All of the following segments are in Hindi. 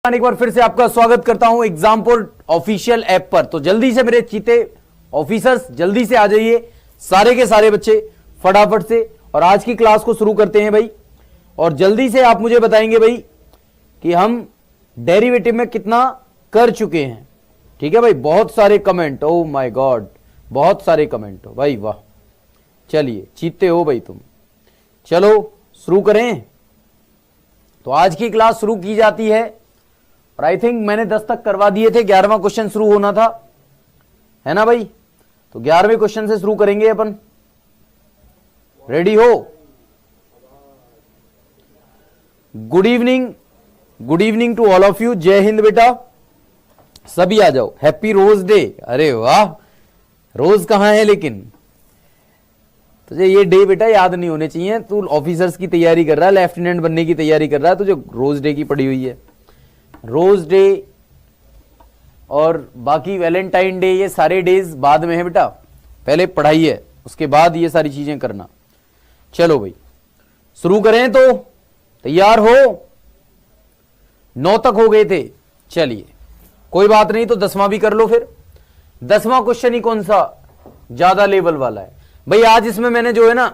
एक बार फिर से आपका स्वागत करता हूं एग्जामपोर्ट ऑफिशियल ऐप पर। तो जल्दी से मेरे चीते ऑफिसर्स जल्दी से आ जाइए, सारे के सारे बच्चे फटाफट से, और आज की क्लास को शुरू करते हैं भाई। और जल्दी से आप मुझे बताएंगे भाई कि हम डेरिवेटिव में कितना कर चुके हैं। ठीक है भाई, बहुत सारे कमेंट, ओ माय गॉड, बहुत सारे कमेंट हो भाई, वाह। चलिए चीते हो भाई तुम, चलो शुरू करें। तो आज की क्लास शुरू की जाती है, और आई थिंक मैंने 10 तक करवा दिए थे, 11वां क्वेश्चन शुरू होना था, है ना भाई। तो 11वें क्वेश्चन से शुरू करेंगे अपन। रेडी हो? Good evening, good evening to all of you. जय हिंद बेटा, सभी आ जाओ। Happy rose day. अरे वाह, रोज कहां है लेकिन, तुझे ये डे बेटा याद नहीं होने चाहिए। तू ऑफिसर्स की तैयारी कर रहा है, लेफ्टिनेंट बनने की तैयारी कर रहा है, तुझे रोज डे की पड़ी हुई है। रोज डे और बाकी वैलेंटाइन डे, ये सारे डेज बाद में है बेटा, पहले पढ़ाई है, उसके बाद ये सारी चीजें करना। चलो भाई शुरू करें। तो तैयार हो? 9 तक हो गए थे। चलिए कोई बात नहीं, तो 10वां भी कर लो फिर। 10वां क्वेश्चन ही कौन सा ज्यादा लेवल वाला है भाई। आज इसमें मैंने जो है ना,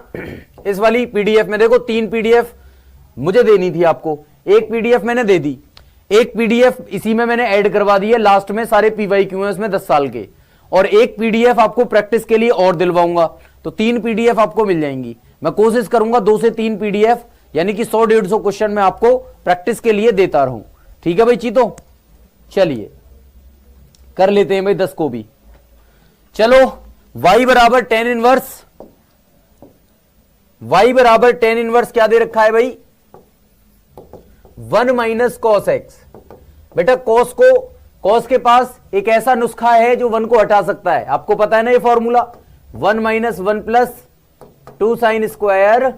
इस वाली पीडीएफ में देखो, 3 पीडीएफ मुझे देनी थी आपको, एक पीडीएफ मैंने दे दी, एक पीडीएफ इसी में मैंने ऐड करवा दी है, लास्ट में सारे पीवाईक्यू हैं उसमें 10 साल के, और एक पीडीएफ आपको प्रैक्टिस के लिए और दिलवाऊंगा। तो 3 पीडीएफ आपको मिल जाएंगी। मैं कोशिश करूंगा 2 से 3 पीडीएफ, यानी कि 100-150 क्वेश्चन मैं आपको प्रैक्टिस के लिए देता रहूं। ठीक है भाई चीतो, चलिए कर लेते हैं भाई 10 को भी। चलो y बराबर tan इनवर्स, y बराबर tan इनवर्स क्या दे रखा है भाई? 1 माइनस कॉस एक्स। बेटा कॉस को, कॉस के पास एक ऐसा नुस्खा है जो 1 को हटा सकता है, आपको पता है ना ये formula, 1 minus 1 plus 2 sine square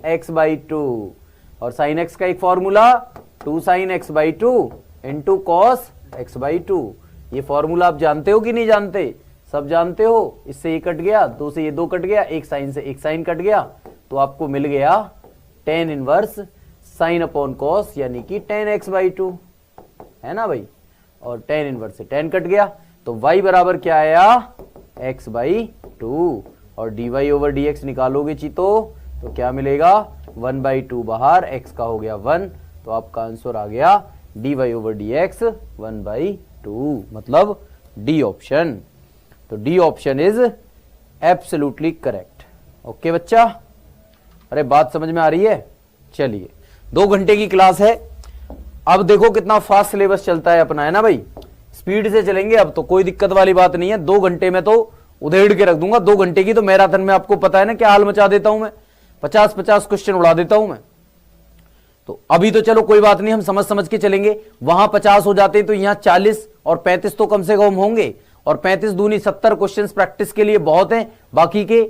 x by 2, और साइन एक्स का एक formula 2 sine x by 2 into cos x by 2। ये फॉर्मूला आप जानते हो कि नहीं जानते? सब जानते हो। इससे ये कट गया, 2 से ये 2 कट गया, एक साइन से एक साइन कट गया, तो आपको मिल गया tan inverse sine upon cos, यानी कि tan x बाई 2, है ना भाई। और tan इनवर्स से tan कट गया, तो y बराबर क्या आया? x बाई 2, और dy ओवर dx निकालोगे चीतो तो क्या मिलेगा? 1 बाई 2 बाहर, x का हो गया 1, तो आपका आंसर आ गया dy ओवर dx 1 बाई 2, मतलब डी ऑप्शन। तो D option is absolutely correct. Okay बच्चा, अरे बात समझ में आ रही है? चलिए 2 घंटे की क्लास है। अब देखो कितना फास्ट सिलेबस चलता है अपना, है ना भाई। स्पीड से चलेंगे अब, तो कोई दिक्कत वाली बात नहीं है। 2 घंटे में तो उधेड़ के रख दूंगा। 2 घंटे की तो मैराथन में आपको पता है ना क्या हाल मचा देता हूं मैं, 50-50 क्वेश्चन उड़ा देता हूं मैं। तो अभी तो चलो कोई बात नहीं, हम समझ समझ के चलेंगे। वहां 50 हो जाते तो यहां 40 और 35 तो कम से कम होंगे, और 35 दूनी 70 क्वेश्चन प्रैक्टिस के लिए बहुत हैं। बाकी के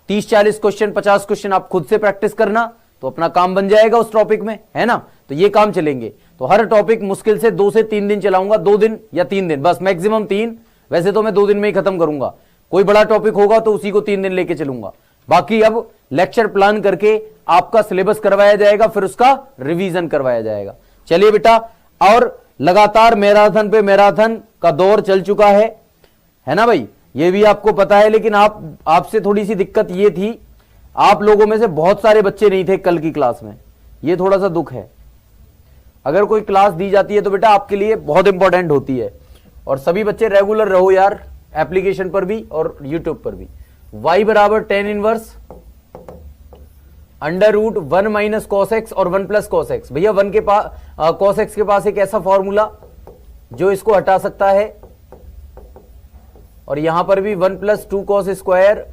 30-40 क्वेश्चन, 50 क्वेश्चन आप खुद से प्रैक्टिस करना, तो अपना काम बन जाएगा उस टॉपिक में, है ना। तो ये काम चलेंगे। तो हर टॉपिक मुश्किल से 2 से 3 दिन चलाऊंगा, 2 दिन या 3 दिन, बस मैक्सिमम 3। वैसे तो मैं 2 दिन में ही खत्म करूंगा। कोई बड़ा टॉपिक होगा तो उसी को 3 दिन लेके चलूंगा। बाकी अब लेक्चर प्लान करके आपका सिलेबस करवाया जाएगा, फिर उसका रिवीजन करवाया जाएगा। चलिए बेटा, और लगातार मैराथन पे मैराथन का दौर चल चुका है ना भाई, ये भी आपको पता है। लेकिन आपसे थोड़ी सी दिक्कत ये थी, आप लोगों में से बहुत सारे बच्चे नहीं थे कल की क्लास में, ये थोड़ा सा दुख है। अगर कोई क्लास दी जाती है तो बेटा आपके लिए बहुत इंपॉर्टेंट होती है, और सभी बच्चे रेगुलर रहो यार, एप्लीकेशन पर भी और यूट्यूब पर भी। y बराबर tan inverse under root 1 minus cos x और 1 प्लस कॉस एक्स। भैया 1 के पास कॉस एक्स के पास एक ऐसा फॉर्मूला जो इसको हटा सकता है, और यहां पर भी 1 plus 2 cos square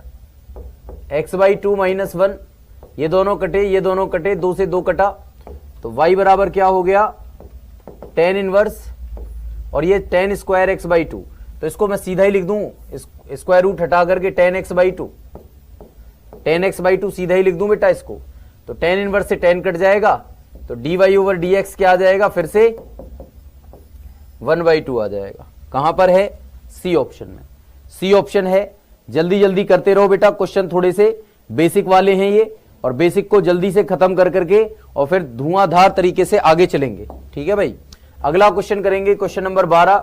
x by 2 minus 1, ये दोनों कटे, ये दोनों कटे, 2 से 2 कटा, तो y बराबर क्या हो गया? tan इनवर्स, और ये tan स्क्वायर एक्स बाई 2, तो इसको मैं सीधा ही लिख दूं, स्क्वायर रूट हटा करके tan x by 2, tan x by 2 सीधा ही लिख दूं बेटा इसको। तो tan इनवर्स से tan कट जाएगा, तो dy ओवर dx क्या आ जाएगा? फिर से 1 बाई 2 आ जाएगा। कहां पर है? सी ऑप्शन में। सी ऑप्शन है। जल्दी जल्दी करते रहो बेटा, क्वेश्चन थोड़े से बेसिक वाले हैं ये, और बेसिक को जल्दी से खत्म कर करके और फिर धुआंधार तरीके से आगे चलेंगे। ठीक है भाई, अगला क्वेश्चन करेंगे क्वेश्चन नंबर 12।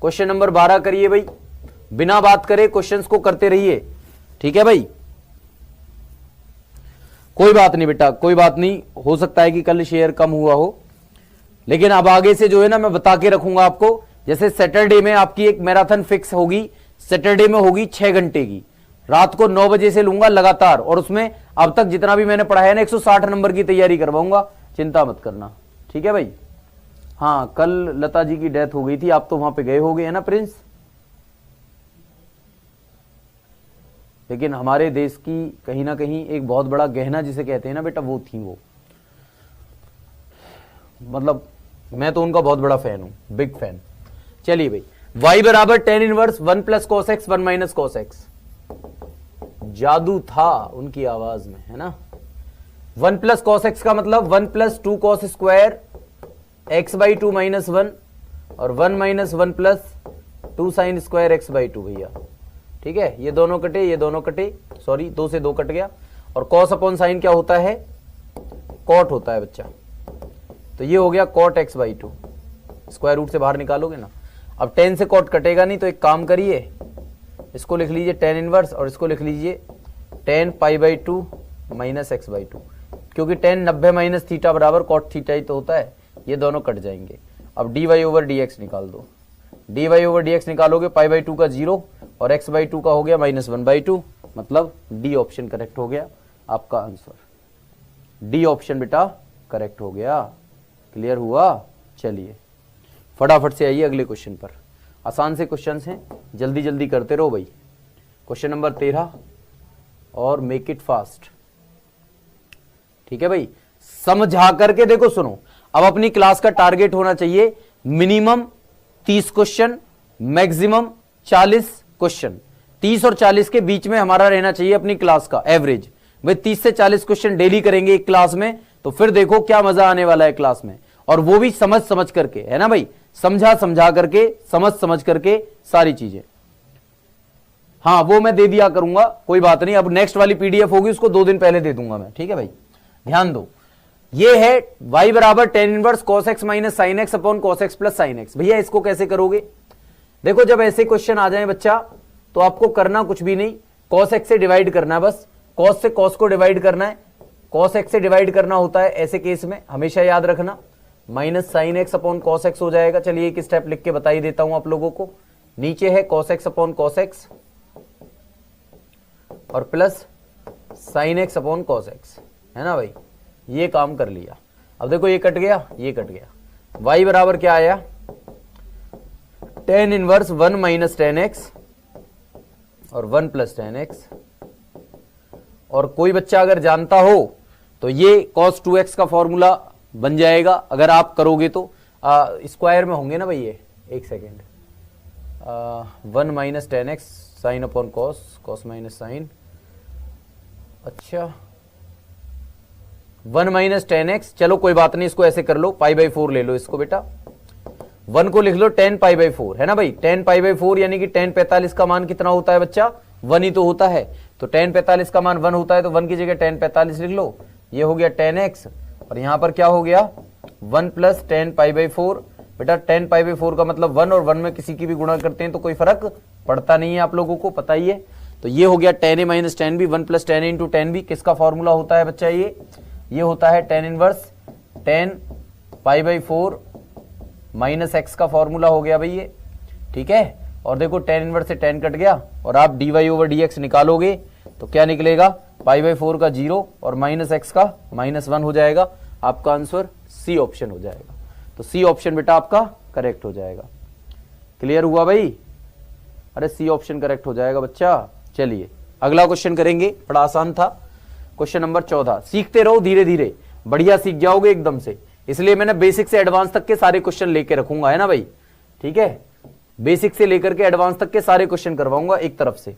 क्वेश्चन नंबर 12 करिए भाई, बिना बात करे क्वेश्चंस को करते रहिए, ठीक है भाई। कोई बात नहीं बेटा, कोई बात नहीं, हो सकता है कि कल शेयर कम हुआ हो, लेकिन अब आगे से जो है ना मैं बता के रखूंगा आपको। जैसे सैटरडे में आपकी एक मैराथन फिक्स होगी, सैटरडे में होगी 6 घंटे की, रात को 9 बजे से लूंगा लगातार, और उसमें अब तक जितना भी मैंने पढ़ाया ना 160 नंबर की तैयारी करवाऊंगा, चिंता मत करना, ठीक है भाई। हाँ, कल लता जी की डेथ हो गई थी, आप तो वहां पे गए होगे है ना प्रिंस। लेकिन हमारे देश की कहीं ना कहीं एक बहुत बड़ा गहना जिसे कहते हैं ना बेटा, वो थी वो, मतलब मैं तो उनका बहुत बड़ा फैन हूं, बिग फैन। चलिए भाई, y बराबर tan inverse 1 plus cos x 1 minus cos x। जादू था उनकी आवाज में, है ना। 1 प्लस cos x का मतलब 1 plus 2 cos square x by 2 minus 1, और 1 minus 1 plus 2 sine square x by 2 भैया, ठीक है। ये दोनों कटे, ये दोनों कटे, सॉरी 2 से 2 कट गया, और cos अपॉन साइन क्या होता है, cot होता है बच्चा। तो ये हो गया cot x by 2, square root से बाहर निकालोगे ना। अब tan से cot कटेगा नहीं, तो एक काम करिए, इसको लिख लीजिए tan इनवर्स, और इसको लिख लीजिए tan pi by 2 minus x by 2, क्योंकि tan 90 माइनस थीटा बराबर cot थीटा ही तो होता है। ये दोनों कट जाएंगे। अब dy ओवर dx निकाल दो, dy ओवर dx निकालोगे, पाई बाई 2 का 0 और x बाई 2 का हो गया माइनस 1 बाई 2, मतलब डी ऑप्शन करेक्ट हो गया आपका आंसर। डी ऑप्शन बेटा करेक्ट हो गया। क्लियर हुआ। चलिए फटाफट से आइए अगले क्वेश्चन पर, आसान से क्वेश्चंस हैं, जल्दी जल्दी करते रहो भाई। क्वेश्चन नंबर 13, और मेक इट फास्ट, ठीक है भाई। समझा करके देखो, सुनो, अब अपनी क्लास का टारगेट होना चाहिए मिनिमम 30 क्वेश्चन, मैक्सिमम 40 क्वेश्चन। 30 और 40 के बीच में हमारा रहना चाहिए अपनी क्लास का एवरेज। भाई 30 से 40 क्वेश्चन डेली करेंगे एक क्लास में, तो फिर देखो क्या मजा आने वाला है क्लास में, और वो भी समझ समझ करके, है ना भाई, समझा समझा करके, समझ समझ करके सारी चीजें। हाँ वो मैं दे दिया करूंगा, कोई बात नहीं। अब नेक्स्ट वाली पीडीएफ होगी उसको 2 दिन पहले दे दूंगा मैं, ठीक है भाई। ध्यान दो, ये है y बराबर tan inverse cos x minus sine x upon cos x plus sine x. भैया इसको कैसे करोगे? देखो जब ऐसे क्वेश्चन आ जाए बच्चा, तो आपको करना कुछ भी नहीं, cos x से डिवाइड करना है बस। cos से cos को डिवाइड करना है, cos x से डिवाइड करना होता है ऐसे केस में, हमेशा याद रखना। Minus sine x upon cos x हो जाएगा। चलिए एक स्टेप लिख के बता ही देता हूं आप लोगों को। नीचे है cos x upon cos x और plus sine x upon cos x, है ना भाई। ये काम कर लिया। अब देखो ये कट गया, ये कट गया। y बराबर क्या आया, tan inverse 1 minus tan x और 1 प्लस टेन एक्स। और कोई बच्चा अगर जानता हो तो ये cos 2x का फॉर्मूला बन जाएगा अगर आप करोगे तो। स्क्वायर में होंगे ना भाई ये, एक second. 1 minus tan x sine upon cos, cos minus sine, अच्छा 1 माइनस टेन एक्स। चलो कोई बात नहीं, इसको ऐसे कर लो, पाई बाई 4 ले लो इसको बेटा। 1 को लिख लो tan पाई बाई 4, है ना भाई। tan पाई बाई 4 यानी कि tan 45 का मान कितना होता है बच्चा, 1 ही तो होता है। तो tan 45 का मान 1 होता है, तो 1 की जगह tan 45 लिख लो। ये हो गया tan x, और यहां पर क्या हो गया 1 प्लस tan पाई बाई 4। बेटा tan पाई बाई 4 का मतलब 1, और 1 में किसी की भी गुणा करते हैं तो कोई फर्क पड़ता नहीं है, आप लोगों को पता ही है। तो ये हो गया tan a minus tan b, 1 plus tan a into tan b। किसका फॉर्मूला होता है बच्चा, ये होता है tan inverse tan pi by 4 minus x का फॉर्मूला हो गया भाई ये, ठीक है। और देखो tan इनवर्स से tan कट गया, और आप dy ओवर dx निकालोगे तो क्या निकलेगा, पाई बाई 4 का 0 और माइनस एक्स का -1 हो जाएगा। आपका आंसर सी ऑप्शन हो जाएगा। तो सी ऑप्शन बेटा आपका करेक्ट हो जाएगा। क्लियर हुआ भाई? अरे सी ऑप्शन करेक्ट हो जाएगा बच्चा। चलिए अगला क्वेश्चन करेंगे, बड़ा आसान था। Question number 14। सीखते रहो धीरे धीरे, बढ़िया सीख जाओगे एकदम से। इसलिए मैंने बेसिक से एडवांस तक के सारे क्वेश्चन लेके रखूंगा, है ना भाई, ठीक है। बेसिक से लेकर के एडवांस तक के सारे क्वेश्चन करवाऊंगा एक तरफ से।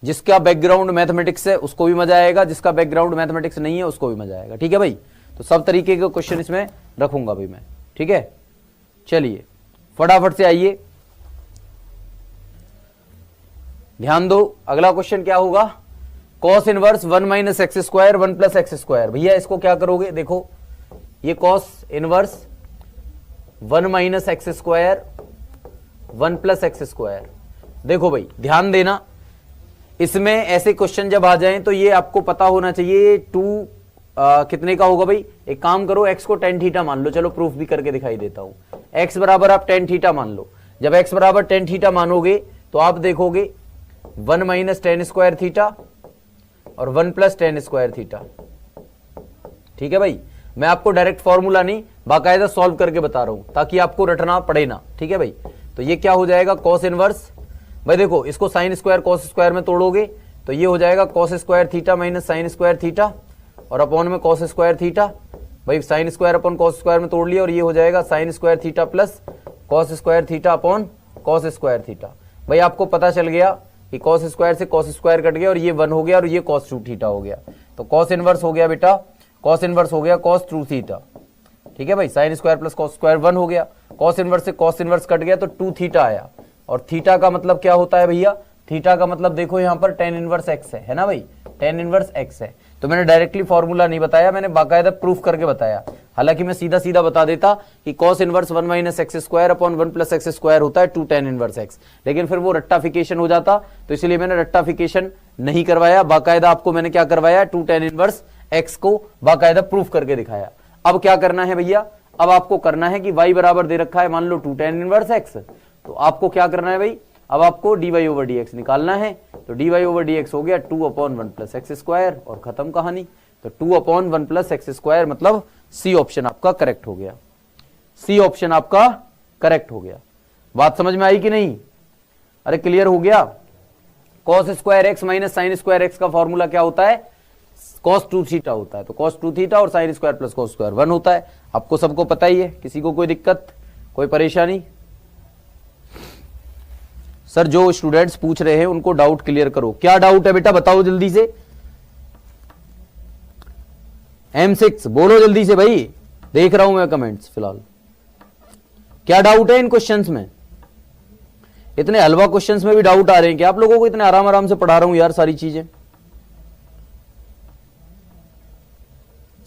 जिसका बैकग्राउंड मैथमेटिक्स है उसको भी मजा आएगा, जिसका बैकग्राउंड मैथमेटिक्स नहीं है उसको भी मजा आएगा, ठीक है भाई। तो सब तरीके के क्वेश्चन इसमें रखूंगा भाई मैं, ठीक है। चलिए फटाफट से आइए, ध्यान दो। अगला क्वेश्चन क्या होगा, cos inverse 1 minus x square 1 plus x square. भैया इसको क्या करोगे, देखो ये cos inverse 1 minus x square 1 plus x square. देखो भाई ध्यान देना, इसमें ऐसे क्वेश्चन जब आ जाएं तो ये आपको पता होना चाहिए। 2 कितने का होगा भाई, एक काम करो x को tan थीटा मान लो, चलो प्रूफ भी करके दिखाई देता हूं। x बराबर आप tan थीटा मान लो, जब x बराबर tan थीटा मानोगे तो आप देखोगे 1 माइनस tan स्क्वायर थीटा और 1 प्लस tan स्क्वायर थीटा। ठीक है भाई, मैं आपको डायरेक्ट फॉर्मूला नहीं बाकायदा सॉल्व करके बता रहा हूं ताकि आपको रटना पड़े ना। ठीक है भाई, तो ये क्या हो जाएगा कॉस इनवर्स, भाई देखो इसको साइन स्क्वायर कॉस स्क्वायर में तोड़ोगे तो ये हो जाएगा cos square theta minus sine square theta और अपॉन में कॉस स्क्वायर थीटा। भाई sine square upon cos square में तोड़ लिया और ये हो जाएगा sine square theta plus cos square theta upon cos square theta. भाई आपको पता चल गया कि कॉस स्क्वायर से कॉस स्क्वायर कट गया और ये 1 हो गया और ये कॉस 2 थीटा हो गया। तो कॉस इनवर्स हो गया बेटा, कॉस इनवर्स हो गया कॉस 2 थीटा। ठीक है भाई, sine square plus cos square 1 हो गया, कॉस इनवर्स से कॉस इनवर्स कट गया तो 2 थीटा आया। और थीटा का मतलब क्या होता है भैया, थीटा का मतलब देखो यहां पर tan इनवर्स x है ना भाई, tan इनवर्स x है। तो मैंने डायरेक्टली फॉर्मूला नहीं बताया, मैंने बाकायदा प्रूफ करके बताया। हालांकि मैं सीधा सीधा बता देता कि cos inverse 1 minus x square upon 1 plus x square होता है 2 tan इनवर्स x, लेकिन फिर वो रट्टाफिकेशन हो जाता, तो इसलिए मैंने रट्टाफिकेशन नहीं करवाया। बाकायदा आपको मैंने क्या करवाया, 2 tan इनवर्स x को बाकायदा प्रूफ करके दिखाया। अब क्या करना है भैया, अब आपको करना है कि y बराबर दे रखा है मान लो 2 tan इनवर्स x, तो आपको क्या करना है भाई, अब आपको dy ओवर dx निकालना है। तो dy ओवर dx हो गया 2 अपॉन 1 प्लस एक्स स्क्वायर और खत्म कहानी। तो 2 अपॉन 1 प्लस एक्स स्क्वायर मतलब सी ऑप्शन आपका करेक्ट हो गया, सी ऑप्शन आपका करेक्ट हो गया। बात समझ में आई कि नहीं, अरे क्लियर हो गया। Cos square x minus sine square x का फॉर्मूला क्या होता है, कॉस 2 थीटा होता है। तो कॉस 2 थीटा और sine square plus cos square 1 होता है, आपको सबको पता ही है, किसी को कोई दिक्कत कोई परेशानी। सर जो स्टूडेंट्स पूछ रहे हैं उनको डाउट क्लियर करो, क्या डाउट है बेटा बताओ जल्दी से। M6 बोलो जल्दी से भाई, देख रहा हूं मैं कमेंट्स फिलहाल। क्या डाउट है इन क्वेश्चंस में, इतने हलवा क्वेश्चंस में भी डाउट आ रहे हैं कि आप लोगों को इतने आराम आराम से पढ़ा रहा हूं यार सारी चीजें।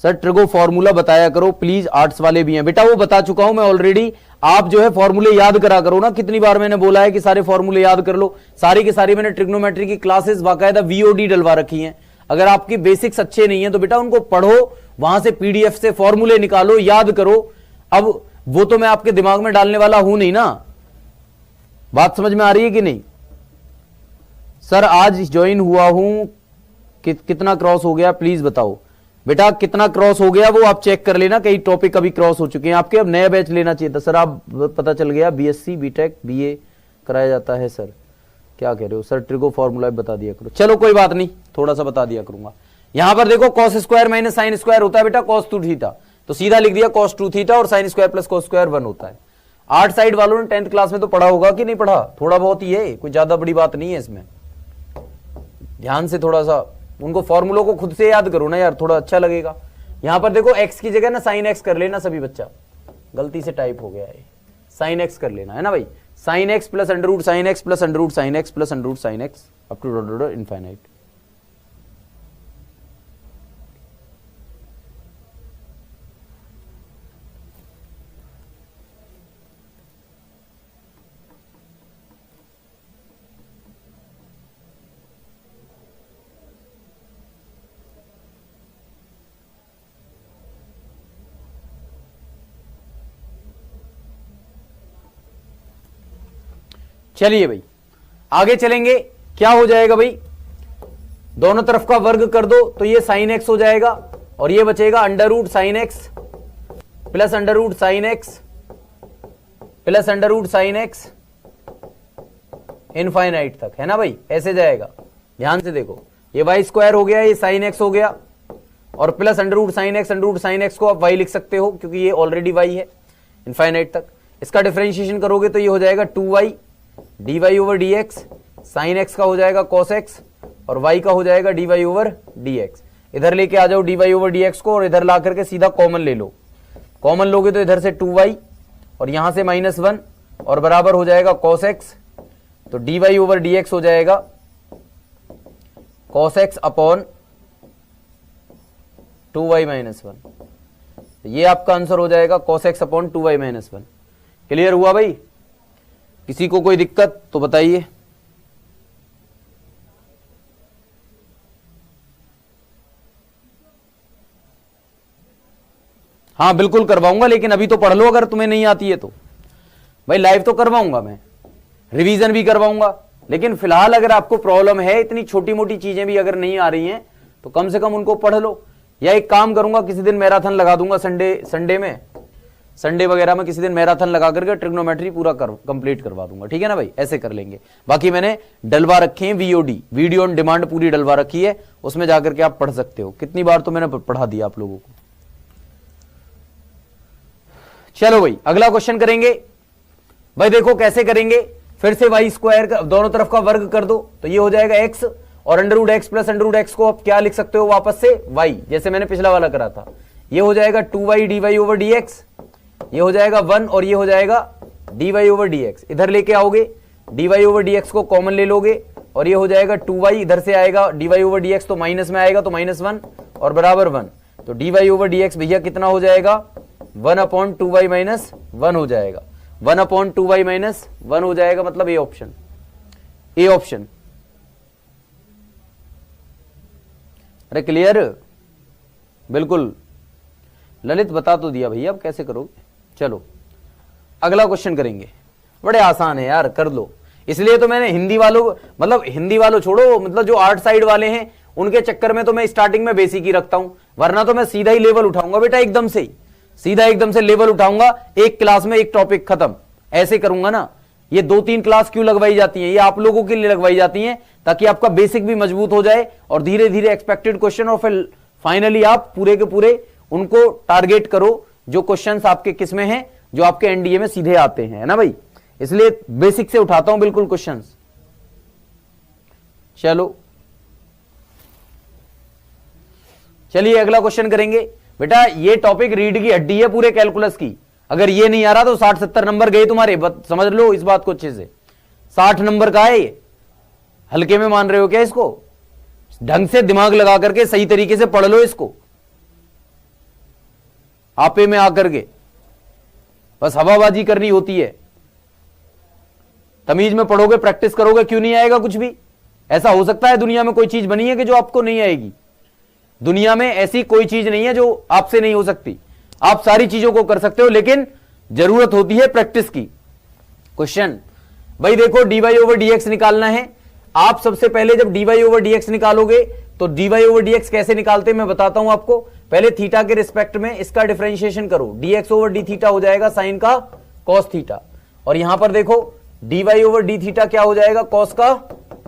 सर ट्रिगो फॉर्मूला बताया करो प्लीज, आर्ट्स वाले भी हैं बेटा, वो बता चुका हूं मैं ऑलरेडी। आप जो है फॉर्मूले याद करा करो ना, कितनी बार मैंने बोला है कि सारे फॉर्मूले याद कर लो। सारी की सारी मैंने ट्रिग्नोमेट्री की क्लासेस बाकायदा VOD डलवा रखी हैं। अगर आपकी बेसिक्स अच्छे नहीं है तो बेटा उनको पढ़ो, वहां से PDF से फॉर्मूले निकालो, याद करो। अब वो तो मैं आपके दिमाग में डालने वाला हूं नहीं ना, बात समझ में आ रही है कि नहीं। सर आज ज्वाइन हुआ हूं, कितना क्रॉस हो गया प्लीज बताओ बेटा, कितना क्रॉस हो गया वो आप चेक कर लेना, कई टॉपिक अभी क्रॉस हो चुके हैं आपके। अब नया बैच लेना चाहिए था सर, आप पता चल गया BSc BTech BA कराया जाता है। सर क्या कह रहे हो, सर ट्रिगो फॉर्मूला बता दिया करो। चलो कोई बात नहीं, थोड़ा सा बता दिया करूंगा। यहां पर देखो cos square minus sine square होता है बेटा कॉस 2 थीटा, तो सीधा लिख दिया कॉस 2 थीटा और sine square plus cos square 1 होता है। आर्ट साइड वालों ने 10th क्लास में तो पढ़ा होगा कि नहीं पढ़ा, थोड़ा बहुत ही है, कोई ज्यादा बड़ी बात नहीं है इसमें। ध्यान से थोड़ा सा उनको फॉर्मूलों को खुद से याद करो ना यार, थोड़ा अच्छा लगेगा। यहां पर देखो x की जगह ना साइन x कर लेना, सभी बच्चा गलती से टाइप हो गया है, साइन x कर लेना है ना भाई, sine x plus under root sine x plus under root sine x plus under root sine x up to infinite. चलिए भाई आगे चलेंगे, क्या हो जाएगा भाई, दोनों तरफ का वर्ग कर दो तो ये साइन एक्स हो जाएगा और ये बचेगा under root sine x plus under root sine x plus under root sine x infinite तक, है ना भाई, ऐसे जाएगा। ध्यान से देखो, ये वाई स्क्वायर हो गया, ये साइन एक्स हो गया और plus under root sine x को आप वाई लिख सकते हो क्योंकि ये ऑलरेडी वाई है इनफाइनाइट तक। इसका डिफरेंशिएशन करोगे तो ये हो जाएगा 2y dy over dx, sine x का हो जाएगा cos x और y का हो जाएगा dy ओवर dx। इधर लेके आ जाओ dy ओवर dx को और इधर ला करके सीधा कॉमन ले लो, कॉमन लोगे तो इधर से 2y और यहां से -1 और बराबर हो जाएगा cos x, तो dy ओवर dx हो जाएगा cos x अपॉन 2y -1। ये आपका आंसर हो जाएगा cos x upon 2y minus 1। Clear हुआ भाई? किसी को कोई दिक्कत तो बताइए। हाँ बिल्कुल करवाऊंगा, लेकिन अभी तो पढ़ लो, अगर तुम्हें नहीं आती है तो। भाई लाइव तो करवाऊंगा मैं, रिवीजन भी करवाऊंगा, लेकिन फिलहाल अगर आपको प्रॉब्लम है, इतनी छोटी मोटी चीजें भी अगर नहीं आ रही हैं तो कम से कम उनको पढ़ लो। या एक काम करूंगा, किसी दिन मैराथन लगा दूंगा, संडे वगैरह में किसी दिन मैराथन लगा करके ट्रिग्नोमेट्री पूरा कंप्लीट करवा दूंगा। ठीक है ना भाई? ऐसे कर लेंगे। बाकी मैंने डलवा रखे हैं वीओडी, वीडियो ऑन डिमांड पूरी डलवा रखी है, उसमें जाकर के आप पढ़ सकते हो। कितनी बार तो मैंने पढ़ा दिया आप लोगों को। चलो भाई अगला क्वेश्चन करेंगे। भाई देखो कैसे करेंगे, फिर से वाई स्क्वायर का दोनों तरफ का वर्ग कर दो तो ये हो जाएगा x, और under root x plus under root x को आप क्या लिख सकते हो वापस से y, जैसे मैंने पिछला वाला करा था। ये हो जाएगा 2y dy ओवर dx, ये हो जाएगा 1 और ये हो जाएगा dy ओवर dx। इधर लेके आओगे, dy ओवर dx को कॉमन ले लोगे और ये हो जाएगा 2y, इधर से आएगा dy ओवर dx तो माइनस में आएगा तो -1 और बराबर 1, तो dy ओवर dx भैया कितना हो जाएगा 1 अपॉन 2y माइनस 1 हो जाएगा, 1 अपॉन 2y माइनस 1 हो जाएगा, मतलब ए ऑप्शन, ए ऑप्शन। अरे क्लियर? बिल्कुल ललित बता तो दिया भैया, अब कैसे करोगे। चलो अगला क्वेश्चन करेंगे, बड़े आसान है यार, कर लो। इसलिए तो मैंने हिंदी वालों, मतलब हिंदी वालों छोड़ो, मतलब जो आर्ट साइड वाले हैं उनके चक्कर में तो मैं स्टार्टिंग में बेसिक ही रखता हूं, वरना तो मैं सीधा ही लेवल उठाऊंगा बेटा, एकदम से ही सीधा एकदम से लेवल उठाऊंगा, एक क्लास में एक टॉपिक खत्म, ऐसे करूंगा ना। ये 2-3 क्लास क्यों लगवाई जाती हैं? ये आप लोगों के लिए लगवाई जाती हैं ताकि आपका बेसिक भी मजबूत हो जाए और धीरे धीरे एक्सपेक्टेड क्वेश्चन, और फिर फाइनली आप पूरे के पूरे उनको टारगेट करो जो क्वेश्चंस आपके किस में हैं, जो आपके एनडीए में सीधे आते हैं, है ना भाई? इसलिए बेसिक से उठाता हूं बिल्कुल क्वेश्चंस। चलो चलिए अगला क्वेश्चन करेंगे। बेटा ये टॉपिक रीढ़ की हड्डी है पूरे कैलकुलस की, अगर ये नहीं आ रहा तो 60-70 नंबर गए तुम्हारे, समझ लो इस बात को अच्छे से। 60 नंबर का है ये, हल्के में मान रहे हो क्या इसको? ढंग से दिमाग लगा करके सही तरीके से पढ़ लो इसको, आपे में आकर के बस हवाबाजी करनी होती है। तमीज में पढ़ोगे, प्रैक्टिस करोगे, क्यों नहीं आएगा कुछ भी? ऐसा हो सकता है दुनिया में कोई चीज बनी है कि जो आपको नहीं आएगी? दुनिया में ऐसी कोई चीज नहीं है जो आपसे नहीं हो सकती, आप सारी चीजों को कर सकते हो, लेकिन जरूरत होती है प्रैक्टिस की। क्वेश्चन भाई देखो, dy ओवर dx निकालना है। आप सबसे पहले जब dy ओवर dx निकालोगे तो dy ओवर dx कैसे निकालते हैं मैं बताता हूं आपको। पहले थीटा के रिस्पेक्ट में इसका डिफरेंशिएशन करो, dx ओवर d थीटा हो जाएगा साइन का cos थीटा, और यहां पर देखो dy ओवर d थीटा क्या हो जाएगा cos का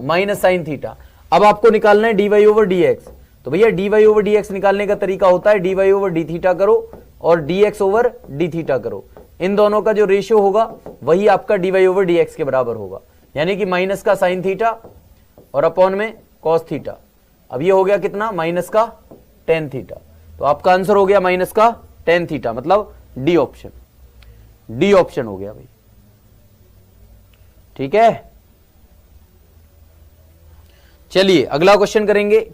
माइनस साइन थीटा। अब आपको निकालना है dy ओवर dx, तो भैया dy ओवर dx निकालने का तरीका होता है dy ओवर d थीटा करो और dx ओवर d थीटा करो, इन दोनों का जो रेशियो होगा वही आपका dy ओवर dx के बराबर होगा, यानी कि माइनस का साइन थीटा और अपॉन में cos थीटा। अब ये हो गया कितना, माइनस का tan थीटा, तो आपका आंसर हो गया माइनस का tan थीटा, मतलब डी ऑप्शन, डी ऑप्शन हो गया भाई। ठीक है, चलिए अगला क्वेश्चन करेंगे।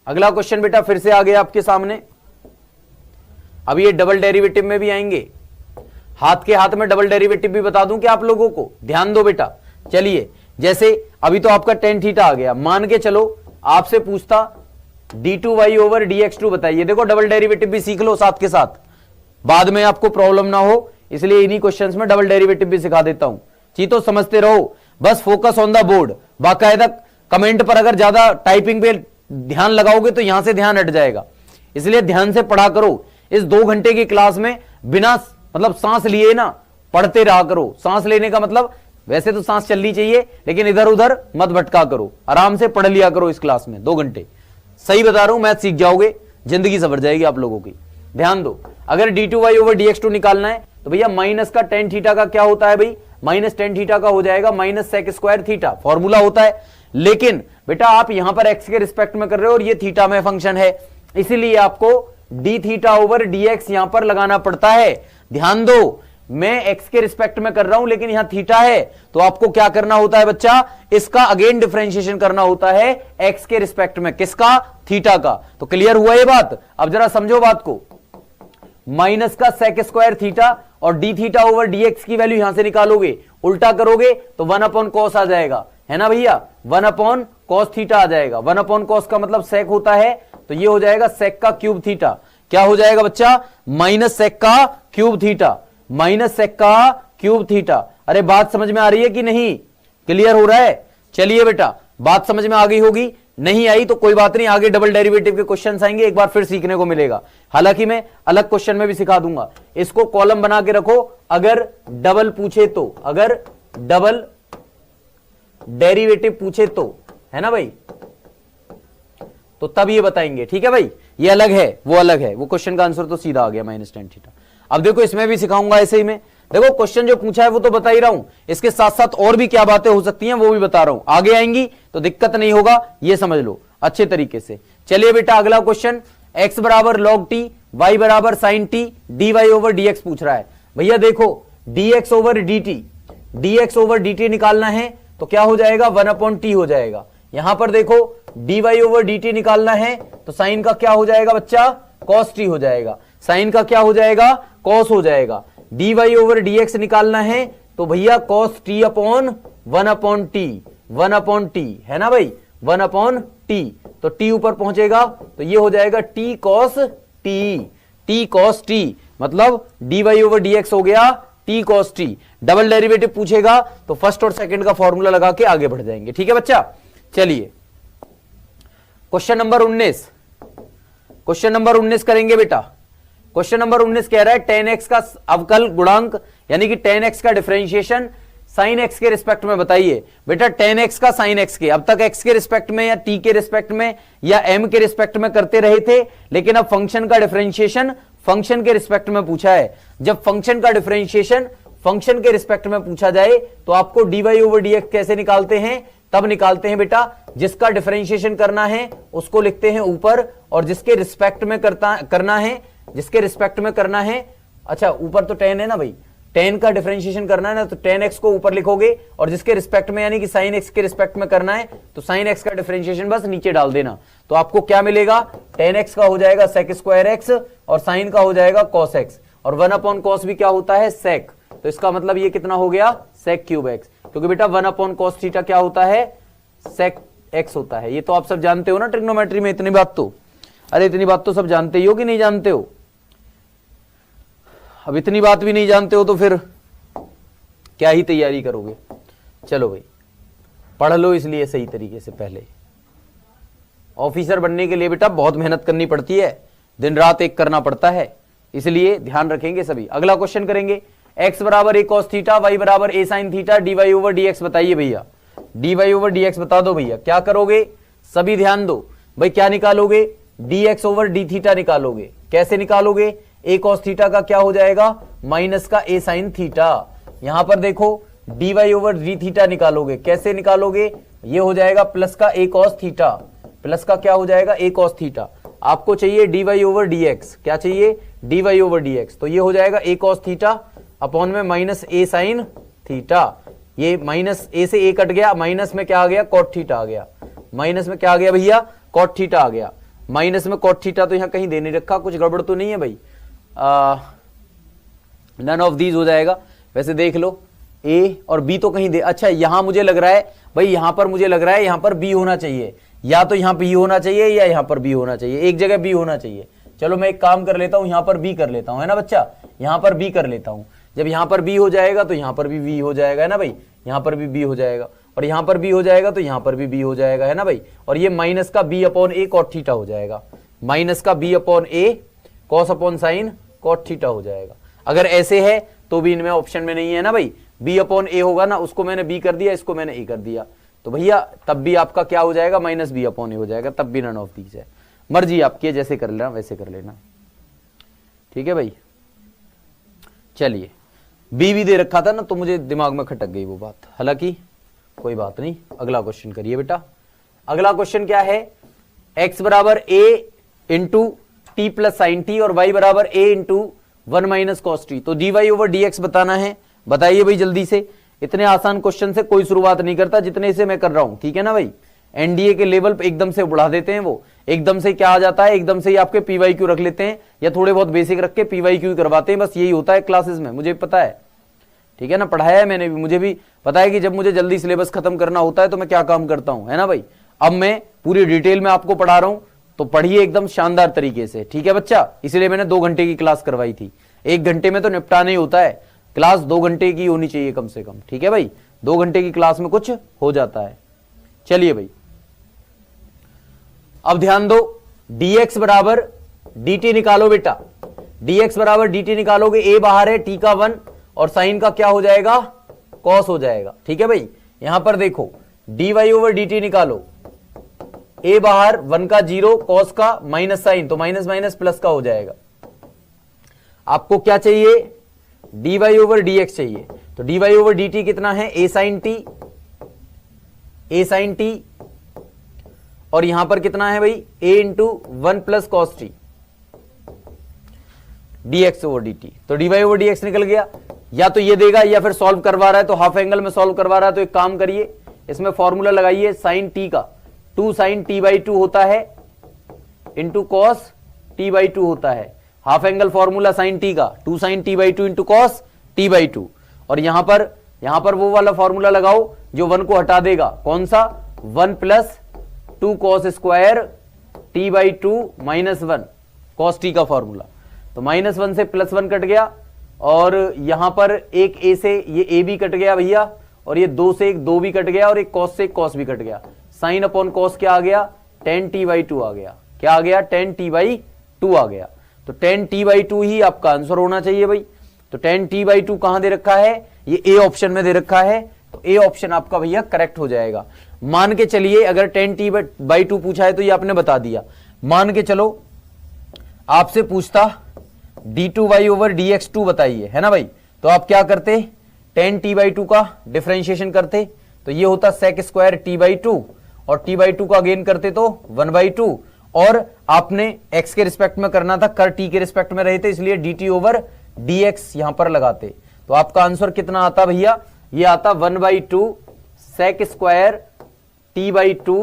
अगला क्वेश्चन बेटा फिर से आ गया आपके सामने। अब ये डबल डेरिवेटिव में भी आएंगे, हाथ के हाथ में डबल डेरिवेटिव भी बता दूं कि आप लोगों को, ध्यान दो बेटा। चलिए जैसे अभी तो आपका tan थीटा आ गया, मान के चलो आपसे पूछता d2y ओवर dx2 बताइए। देखो डबल डेरिवेटिव भी सीख लो साथ के साथ, बाद में आपको प्रॉब्लम ना हो, इसलिए इन्हीं क्वेश्चंस में डबल डेरिवेटिव भी सिखा देता हूं। चीजों समझते रहो, बस फोकस ऑन द बोर्ड। बाकायदा कमेंट पर अगर ज्यादा टाइपिंग पे ध्यान लगाओगे तो यहां से ध्यान हट जाएगा, इसलिए ध्यान से पढ़ा करो। इस 2 घंटे की क्लास में बिना मतलब सांस लिए ना पढ़ते रहा करो। सांस लेने का मतलब वैसे तो सांस चलनी चाहिए, लेकिन इधर उधर मत भटका करो, आराम से पढ़ लिया करो इस क्लास में 2 घंटे। सही बता रहा हूं, मैथ सीख जाओगे, जिंदगी सवर जाएगी आप लोगों की। ध्यान दो, अगर d2y ओवर dx2 निकालना है तो भैया माइनस का tan थीटा का क्या होता है भाई, माइनस tan थीटा का हो जाएगा minus sec square theta, formula होता है। लेकिन बेटा आप यहां पर x के रिस्पेक्ट में कर रहे हो और ये थीटा में फंक्शन है, इसीलिए आपको d थीटा ओवर dx यहां पर लगाना पड़ता है। ध्यान दो, मैं x के रिस्पेक्ट में कर रहा हूं लेकिन यहां थीटा है, तो आपको क्या करना होता है बच्चा, इसका अगेन डिफरेंशिएशन करना होता है x के रिस्पेक्ट में, किसका, थीटा का। तो क्लियर हुआ ये बात? अब जरा समझो बात को, माइनस का सेक स्क्वायर थीटा और D theta over D x की वैल्यू यहां से निकालोगे, उल्टा करोगे तो 1 अपॉन कॉस आ जाएगा, है ना भैया, 1 अपॉन कॉस थीटा आ जाएगा। 1 अपॉन कॉस का मतलब सेक होता है, तो ये हो जाएगा सेक का क्यूब थीटा। क्या हो जाएगा बच्चा? माइनस सेक का क्यूब थीटा, माइनस सेक का क्यूब थीटा। अरे बात समझ में आ रही है कि नहीं? क्लियर हो रहा है? चलिए बेटा, बात समझ में आ गई होगी, नहीं आई तो कोई बात नहीं, आगे डबल डेरिवेटिव के क्वेश्चंस आएंगे, एक बार फिर सीखने को मिलेगा। हालांकि मैं अलग क्वेश्चन में भी सिखा दूंगा। इसको कॉलम बना के रखो, अगर डबल पूछे तो, अगर डबल डेरिवेटिव पूछे तो, है ना भाई, तो तब ये बताएंगे। ठीक है भाई, ये अलग है, वो अलग है, वो क्वेश्चन का आंसर तो सीधा आ गया माइनस टेन थीटा। अब देखो इसमें भी सिखाऊंगा ऐसे ही में, देखो क्वेश्चन जो पूछा है वो तो बता ही रहा हूं, इसके साथ साथ और भी क्या बातें हो सकती हैं वो भी बता रहा हूं, आगे आएंगी तो दिक्कत नहीं होगा, ये समझ लो अच्छे तरीके से। चलिए बेटा अगला क्वेश्चन, x बराबर log t, y बराबर sin t, dy over dx पूछ रहा है। भैया देखो dx over dt, dx over dt निकालना है तो क्या हो जाएगा? 1 अपॉन t हो जाएगा। यहां पर देखो dy ओवर dt निकालना है तो साइन का क्या हो जाएगा बच्चा? cos t हो जाएगा। साइन का क्या हो जाएगा? cos हो जाएगा। dy ओवर dx निकालना है तो भैया cos t upon 1 upon T, 1 upon T, है ना भाई, 1 अपॉन टी, तो t ऊपर पहुंचेगा तो ये हो जाएगा t cos t, t cos t, मतलब dy ओवर dx हो गया t cos t। Double derivative पूछेगा तो फर्स्ट और सेकंड का फॉर्मूला लगा के आगे बढ़ जाएंगे। ठीक है बच्चा, चलिए क्वेश्चन नंबर 19, क्वेश्चन नंबर 19 करेंगे बेटा। क्वेश्चन नंबर 19 कह रहा है tan x का अवकल गुणांक यानी कि tan x का डिफरेंशिएशन sin x के रिस्पेक्ट में बताइए। बेटा tan x का sin x के, अब तक x के रिस्पेक्ट में या t के रिस्पेक्ट में या m के रिस्पेक्ट में करते रहे थे, लेकिन अब फंक्शन का डिफरेंशिएशन फंक्शन के रिस्पेक्ट में पूछा है। जब फंक्शन का डिफरेंशिएशन फंक्शन के रिस्पेक्ट में पूछा जाए तो आपको dy ओवर dx कैसे निकालते हैं? तब निकालते हैं बेटा जिसका डिफरेंशिएशन करना है उसको लिखते हैं ऊपर, और जिसके रिस्पेक्ट में करना है, जिसके रिस्पेक्ट में करना है, अच्छा ऊपर तो tan है ना भाई, tan का डिफरेंशिएशन करना है ना तो tan x को ऊपर लिखोगे, और जिसके रिस्पेक्ट में यानी कि sin x के रिस्पेक्ट में करना है तो sin x का डिफरेंशिएशन बस नीचे डाल देना। तो आपको क्या मिलेगा? tan x का हो जाएगा sec स्क्वायर x और sin का हो जाएगा cos x, और 1 अपॉन cos भी क्या होता है? sec। तो इसका मतलब ये कितना हो गया? sec क्यूब x, क्योंकि बेटा 1 अपॉन cos थीटा क्या होता है? sec x होता है। ये तो आप सब जानते हो ना ट्रिग्नोमेट्री में, इतनी बात तो, अरे इतनी बात तो सब जानते ही हो कि नहीं जानते हो? अब इतनी बात भी नहीं जानते हो तो फिर क्या ही तैयारी करोगे? चलो भाई पढ़ लो इसलिए सही तरीके से। पहले ऑफिसर बनने के लिए बेटा बहुत मेहनत करनी पड़ती है, दिन रात एक करना पड़ता है, इसलिए ध्यान रखेंगे सभी। अगला क्वेश्चन करेंगे, x बराबर a cos थीटा, y बराबर a sin theta, dy over dx बताइए भैया। dy ओवर dx बता दो भैया, क्या करोगे? सभी ध्यान दो भाई, क्या निकालोगे? dx ओवर d थीटा निकालोगे। कैसे निकालोगे? a cos थीटा का क्या हो जाएगा? माइनस का a sin थीटा। यहां पर देखो dy ओवर d थीटा निकालोगे। कैसे निकालोगे? ये हो जाएगा प्लस का a cos थीटा, प्लस का क्या हो जाएगा? a cos theta. आपको चाहिए dy ओवर dx, क्या चाहिए? dy ओवर dx, तो ये हो जाएगा a cos थीटा अपॉन में माइनस a sin थीटा। ये माइनस a से a कट गया, माइनस में क्या आ गया? cot थीटा आ गया। माइनस में क्या आ गया भैया? cot थीटा आ गया। माइनस में cot थीटा तो यहां कहीं दे नहीं रखा, कुछ गड़बड़ तो नहीं है भाई? नन ऑफ दीज हो जाएगा। वैसे देख लो a और b तो कहीं दे, अच्छा यहां मुझे लग रहा है भाई, यहां पर मुझे लग रहा है यहां पर b होना चाहिए, या तो यहां b होना चाहिए या यहां पर b होना चाहिए, एक जगह b होना चाहिए। चलो मैं एक काम कर लेता हूं, यहां पर b कर लेता हूं, है ना बच्चा, यहां पर b कर लेता हूं। जब यहां पर b हो जाएगा तो यहां पर भी b हो जाएगा, है ना भाई, यहां पर भी b हो जाएगा, और यहां पर b हो जाएगा तो यहां पर भी b हो जाएगा, है ना भाई, और ये माइनस का b upon a cot theta हो जाएगा, माइनस का b upon a cos upon sine cot theta हो जाएगा। अगर ऐसे है तो भी इनमें ऑप्शन में नहीं है ना भाई, b अपॉन a होगा ना, उसको मैंने b कर दिया, इसको मैंने a कर दिया, तो भैया तब भी आपका क्या हो जाएगा? माइनस b अपॉन a हो जाएगा, तब भी नन ऑफ दीज है। मर्जी आपकी है, जैसे कर लेना वैसे कर लेना, ठीक है भाई। चलिए b भी दे रखा था ना तो मुझे दिमाग में खटक गई वो बात, हालांकि कोई बात नहीं। अगला क्वेश्चन करिए बेटा। अगला क्वेश्चन क्या है? x बराबर a into T plus sign T और y बराबर a into 1 minus cos T, तो dy ओवर dx बताना है। बताइए भाई जल्दी से, इतने आसान क्वेश्चन से कोई शुरुआत नहीं करता जितने से मैं कर रहा हूं, ठीक है ना भाई। एनडीए के लेवल पे एकदम से बढ़ा देते हैं, वो एकदम से क्या आ जाता है, एकदम से ही आपके पीवाईक्यू रख लेते हैं या थोड़े बहुत बेसिक रख के पीवाईक्यू करवाते हैं, बस यही होता है क्लासेस में, मुझे पता है, ठीक है ना, पढ़ाया है मैंने भी, मुझे भी पता है कि जब मुझे जल्दी सिलेबस खत्म करना होता है तो मैं क्या काम करता हूं, है ना भाई। अब मैं पूरी डिटेल में आपको पढ़ा रहा हूं, तो पढ़िए एकदम शानदार तरीके से, ठीक है बच्चा। इसलिए मैंने 2 घंटे की क्लास करवाई थी, 1 घंटे में तो निपटा नहीं होता है, क्लास 2 घंटे की होनी चाहिए कम से कम, ठीक है भाई। 2 घंटे की क्लास में कुछ हो जाता है। चलिए भाई, अब ध्यान दो, dx बराबर dt निकालो बेटा, dx बराबर dt निकालोगे, a बाहर है, t का 1 और साइन का क्या हो जाएगा, cos हो जाएगा, ठीक है भाई। यहां पर देखो dy ओवर dt निकालो, a बाहर, 1 का 0, cos का माइनस साइन, तो माइनस माइनस प्लस का हो जाएगा। आपको क्या चाहिए, dy ओवर dx चाहिए, तो dy ओवर dt कितना है, a sin t, और यहां पर कितना है भाई, a into 1 plus cos T dx over dt, तो dy ओवर dx निकल गया। या तो ये देगा या फिर सॉल्व करवा रहा है तो हाफ एंगल में सॉल्व करवा रहा है, तो एक काम करिए, इसमें फॉर्मूला लगाइए, साइन t का 2 साइन t/2 होता है इंटू कॉस t/2 होता है, half angle formula sine t का 2 sign t/2 into cos t/2, और यहां पर वो वाला फॉर्मूला लगाओ जो 1 को हटा देगा, कौन सा, 1 plus 2 cos square t/2 minus 1 cos T का फॉर्मूला, तो -1 से +1 कट गया, और यहां पर एक a से ये a भी कट गया भैया, और ये 2 से एक 2 भी कट गया, और एक cos से एक cos भी कट गया, साइन अपॉन cos क्या आ गया, tan t/2 आ गया, क्या आ गया, tan t/2 आ गया। तो tan t/2 ही आपका आंसर होना चाहिए भाई। तो tan t/2 कहां दे रखा है, ये a ऑप्शन में दे रखा है, तो a ऑप्शन आपका भैया करेक्ट हो जाएगा। मान के चलिए अगर tan t/2 पूछा है तो ये आपने बता दिया, मान के चलो आपसे पूछता d2y ओवर dx2 बताइए, है ना भाई, तो आप क्या करते, tan t/2 का डिफरेंशिएशन करते, तो ये होता sec स्क्वायर t/2, और t/2 का अगेन करते तो 1/2, और आपने x के रिस्पेक्ट में करना था, कर t के रिस्पेक्ट में रहे थे, इसलिए dt ओवर dx यहां पर लगाते, तो आपका आंसर कितना आता भैया, ये आता 1/2 sec स्क्वायर t/2,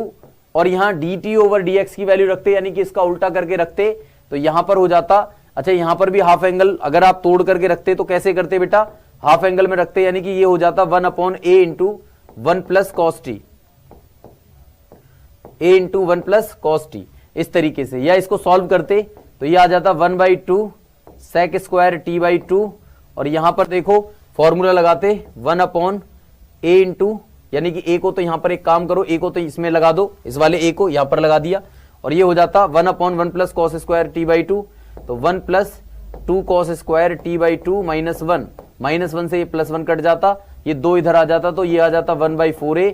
और यहां dt ओवर dx की वैल्यू रखते, यानी कि इसका उल्टा करके रखते, तो यहां पर हो जाता, अच्छा यहां पर भी हाफ एंगल अगर आप तोड़ करके रखते तो कैसे करते बेटा, हाफ एंगल में रखते, यानी कि ये हो जाता 1/a into 1 plus cos T, a into 1 plus cos T, इस तरीके से, या इसको सॉल्व करते तो ये आ जाता 1/2 sec स्क्वायर t/2, और यहां पर देखो फॉर्मूला लगाते 1/a इंटू, यानी कि a को तो यहां पर एक काम करो, a को तो इसमें लगा दो, इस वाले a को यहां पर लगा दिया, और ये हो जाता 1/1 प्लस कॉस स्क्वायर t/2, तो 1 plus 2 cos square t/2 minus 1 से ये +1 कट जाता, ये 2 इधर आ जाता, तो ये आ जाता 1/4a,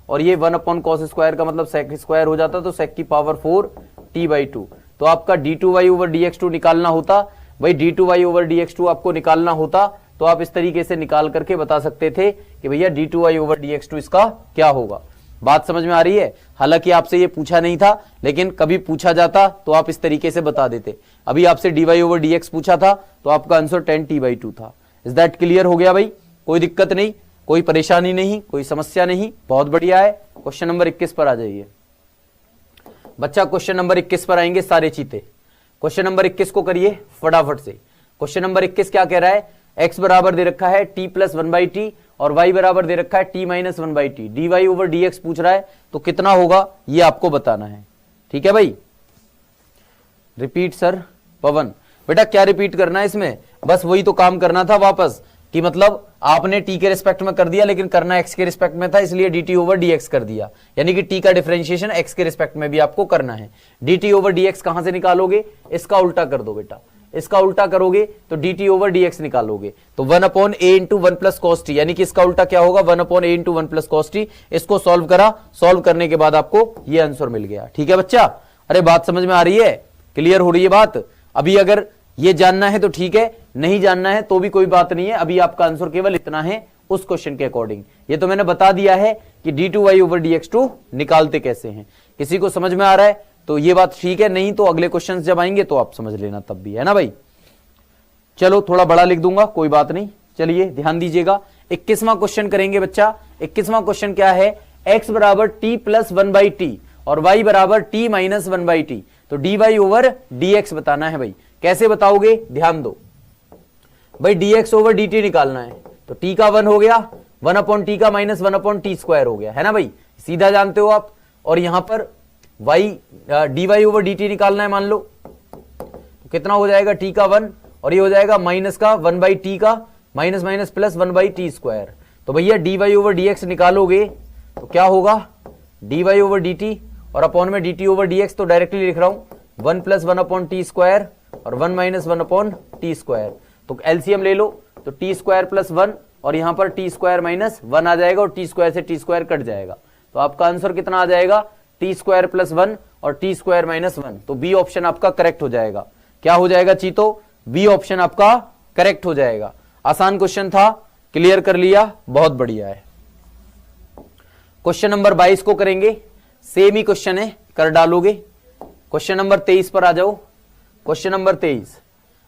और ये 1 कॉस स्क्वायर का मतलब सेक स्क्वायर हो जाता, तो सेक की पावर 4 t/2। तो आपका d2y ओवर dx2 निकालना होता भाई, d2y ओवर dx2 आपको निकालना होता, तो आप इस तरीके से निकाल करके बता सकते थे कि भैया d2y ओवर dx2 इसका क्या होगा। बात समझ में आ रही है, हालांकि आपसे ये पूछा नहीं था, लेकिन कभी पूछा जाता तो आप इस तरीके से बता देते। अभी आपसे dy ओवर dx पूछा था, तो आपका आंसर tan t/2 था। इज दैट क्लियर हो गया भाई, कोई दिक्कत नहीं, कोई परेशानी नहीं, कोई समस्या नहीं, बहुत बढ़िया है। क्वेश्चन नंबर 21 पर आ जाइए बच्चा, क्वेश्चन नंबर 21 पर आएंगे सारे चीते। क्वेश्चन नंबर 21 को करिए फटाफट से। क्वेश्चन नंबर 21 क्या कह रहा है, x बराबर दे रखा है t प्लस 1/t, और y बराबर दे रखा है t minus 1/t, dy over dx पूछ रहा है, तो कितना होगा ये आपको बताना है, ठीक है भाई। रिपीट सर पवन, बेटा क्या रिपीट करना है इसमें, बस वही तो काम करना था वापस, कि मतलब आपने t के रिस्पेक्ट में कर दिया, लेकिन करना x के रिस्पेक्ट में था, इसलिए dt ओवर dx कर दिया, यानी कि t का डिफरेंशिएशन x के रिस्पेक्ट में भी आपको करना है। dt ओवर dx कहां से निकालोगे, इसका उल्टा कर दो बेटा, इसका उल्टा करोगे तो dt ओवर dx निकालोगे, तो 1/a into 1 plus cos T, यानी कि इसका उल्टा क्या होगा, 1/a into 1 plus cos T. इसको सॉल्व करा, सॉल्व करने के बाद आपको ये आंसर मिल गया, ठीक है बच्चा। अरे बात समझ में आ रही है, क्लियर हो रही है बात। अभी अगर ये जानना है तो ठीक है, नहीं जानना है तो भी कोई बात नहीं है, अभी आपका आंसर केवल इतना है उस क्वेश्चन के अकॉर्डिंग। ये तो मैंने बता दिया है कि d2y ओवर dx2 निकालते कैसे हैं। किसी को समझ में आ रहा है तो ये बात ठीक है, नहीं तो अगले क्वेश्चन जब आएंगे तो आप समझ लेना तब भी, है ना भाई। चलो थोड़ा बड़ा लिख दूंगा, कोई बात नहीं। चलिए ध्यान दीजिएगा, 21वां क्वेश्चन करेंगे बच्चा। 21वां क्वेश्चन क्या है, x बराबर t प्लस 1/t और y बराबर t माइनस 1/t, तो dy ओवर dx बताना है भाई। कैसे बताओगे, ध्यान दो भाई, dx ओवर dt निकालना है, तो t का 1 हो गया, 1/t का माइनस 1/t स्क्वायर हो गया, है ना भाई, सीधा जानते हो आप। और यहां पर y dy ओवर dt निकालना है, मान लो तो कितना हो जाएगा, t का 1 और ये हो जाएगा माइनस का 1/t का minus minus plus 1/t square. तो भैया dy ओवर dx निकालोगे तो क्या होगा, dy ओवर dt और अपॉन में dt ओवर dx, तो डायरेक्टली लिख रहा हूं 1 प्लस 1/t स्क्वायर और 1 माइनस 1/t स्क्वायर। तो एलसीएम ले लो, तो t स्क्वायर प्लस 1 और यहां पर t स्क्वायर माइनस 1 आ जाएगा और t स्क्वायर से t स्क्वायर कट जाएगा, तो आपका आंसर कितना आ जाएगा, t स्क्वायर प्लस 1 और t स्क्वायर माइनस 1। तो बी ऑप्शन आपका करेक्ट हो जाएगा। क्या हो जाएगा चीतो, बी ऑप्शन आपका करेक्ट हो जाएगा। आसान क्वेश्चन था, क्लियर कर लिया, बहुत बढ़िया है। क्वेश्चन नंबर 22 को करेंगे, सेम ही क्वेश्चन है, कर डालोगे। क्वेश्चन नंबर 23 पर आ जाओ। क्वेश्चन नंबर 23,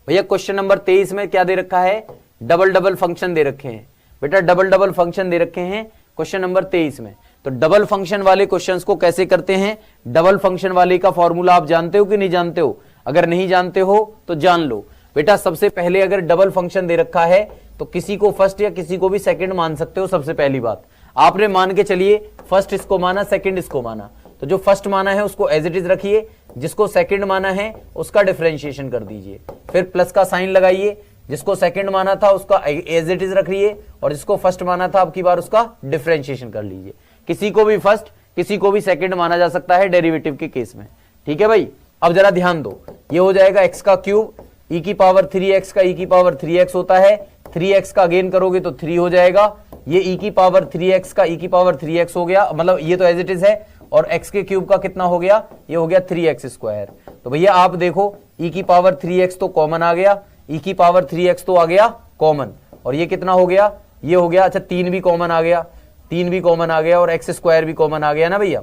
भैया क्वेश्चन नंबर 23 में क्या दे रखा है, डबल डबल फंक्शन दे रखे हैं बेटा, डबल डबल फंक्शन दे रखे हैं क्वेश्चन नंबर 23 में। तो डबल फंक्शन वाले क्वेश्चंस को कैसे करते हैं, डबल फंक्शन वाले का फॉर्मूला आप जानते हो कि नहीं जानते हो, अगर नहीं जानते हो तो जान लो बेटा। सबसे पहले अगर डबल फंक्शन दे रखा है तो किसी को फर्स्ट या किसी को भी सेकंड मान सकते हो। सबसे पहली बात आपने मान के चलिए, फर्स्ट इसको माना, सेकंड इसको माना, तो जो फर्स्ट माना है उसको एज इट इज रखिए, जिसको सेकंड माना है उसका डिफरेंशिएशन कर दीजिए, फिर प्लस का साइन लगाइए, जिसको सेकंड माना था उसका एज इट इज रखिए और जिसको फर्स्ट माना था अब की बार उसका डिफरेंशिएशन कर लीजिए। किसी को भी फर्स्ट किसी को भी सेकंड माना जा सकता है डेरिवेटिव के केस में, ठीक है भाई। अब जरा ध्यान दो, ये हो जाएगा x का क्यूब, e की पावर 3x का e की पावर 3x होता है, 3x का अगेन करोगे तो 3 हो जाएगा, ये e की पावर 3x का e की पावर 3x हो गया, मतलब ये तो एज इट इज है, और x के क्यूब का कितना हो गया, ये हो गया 3x स्क्वायर। तो भैया आप देखो e की पावर 3x तो कॉमन आ गया, e की पावर 3x तो आ गया कॉमन, और ये कितना हो गया, ये हो गया, अच्छा 3 भी कॉमन आ गया, 3 भी कॉमन आ गया और x स्क्वायर भी कॉमन आ गया ना भैया,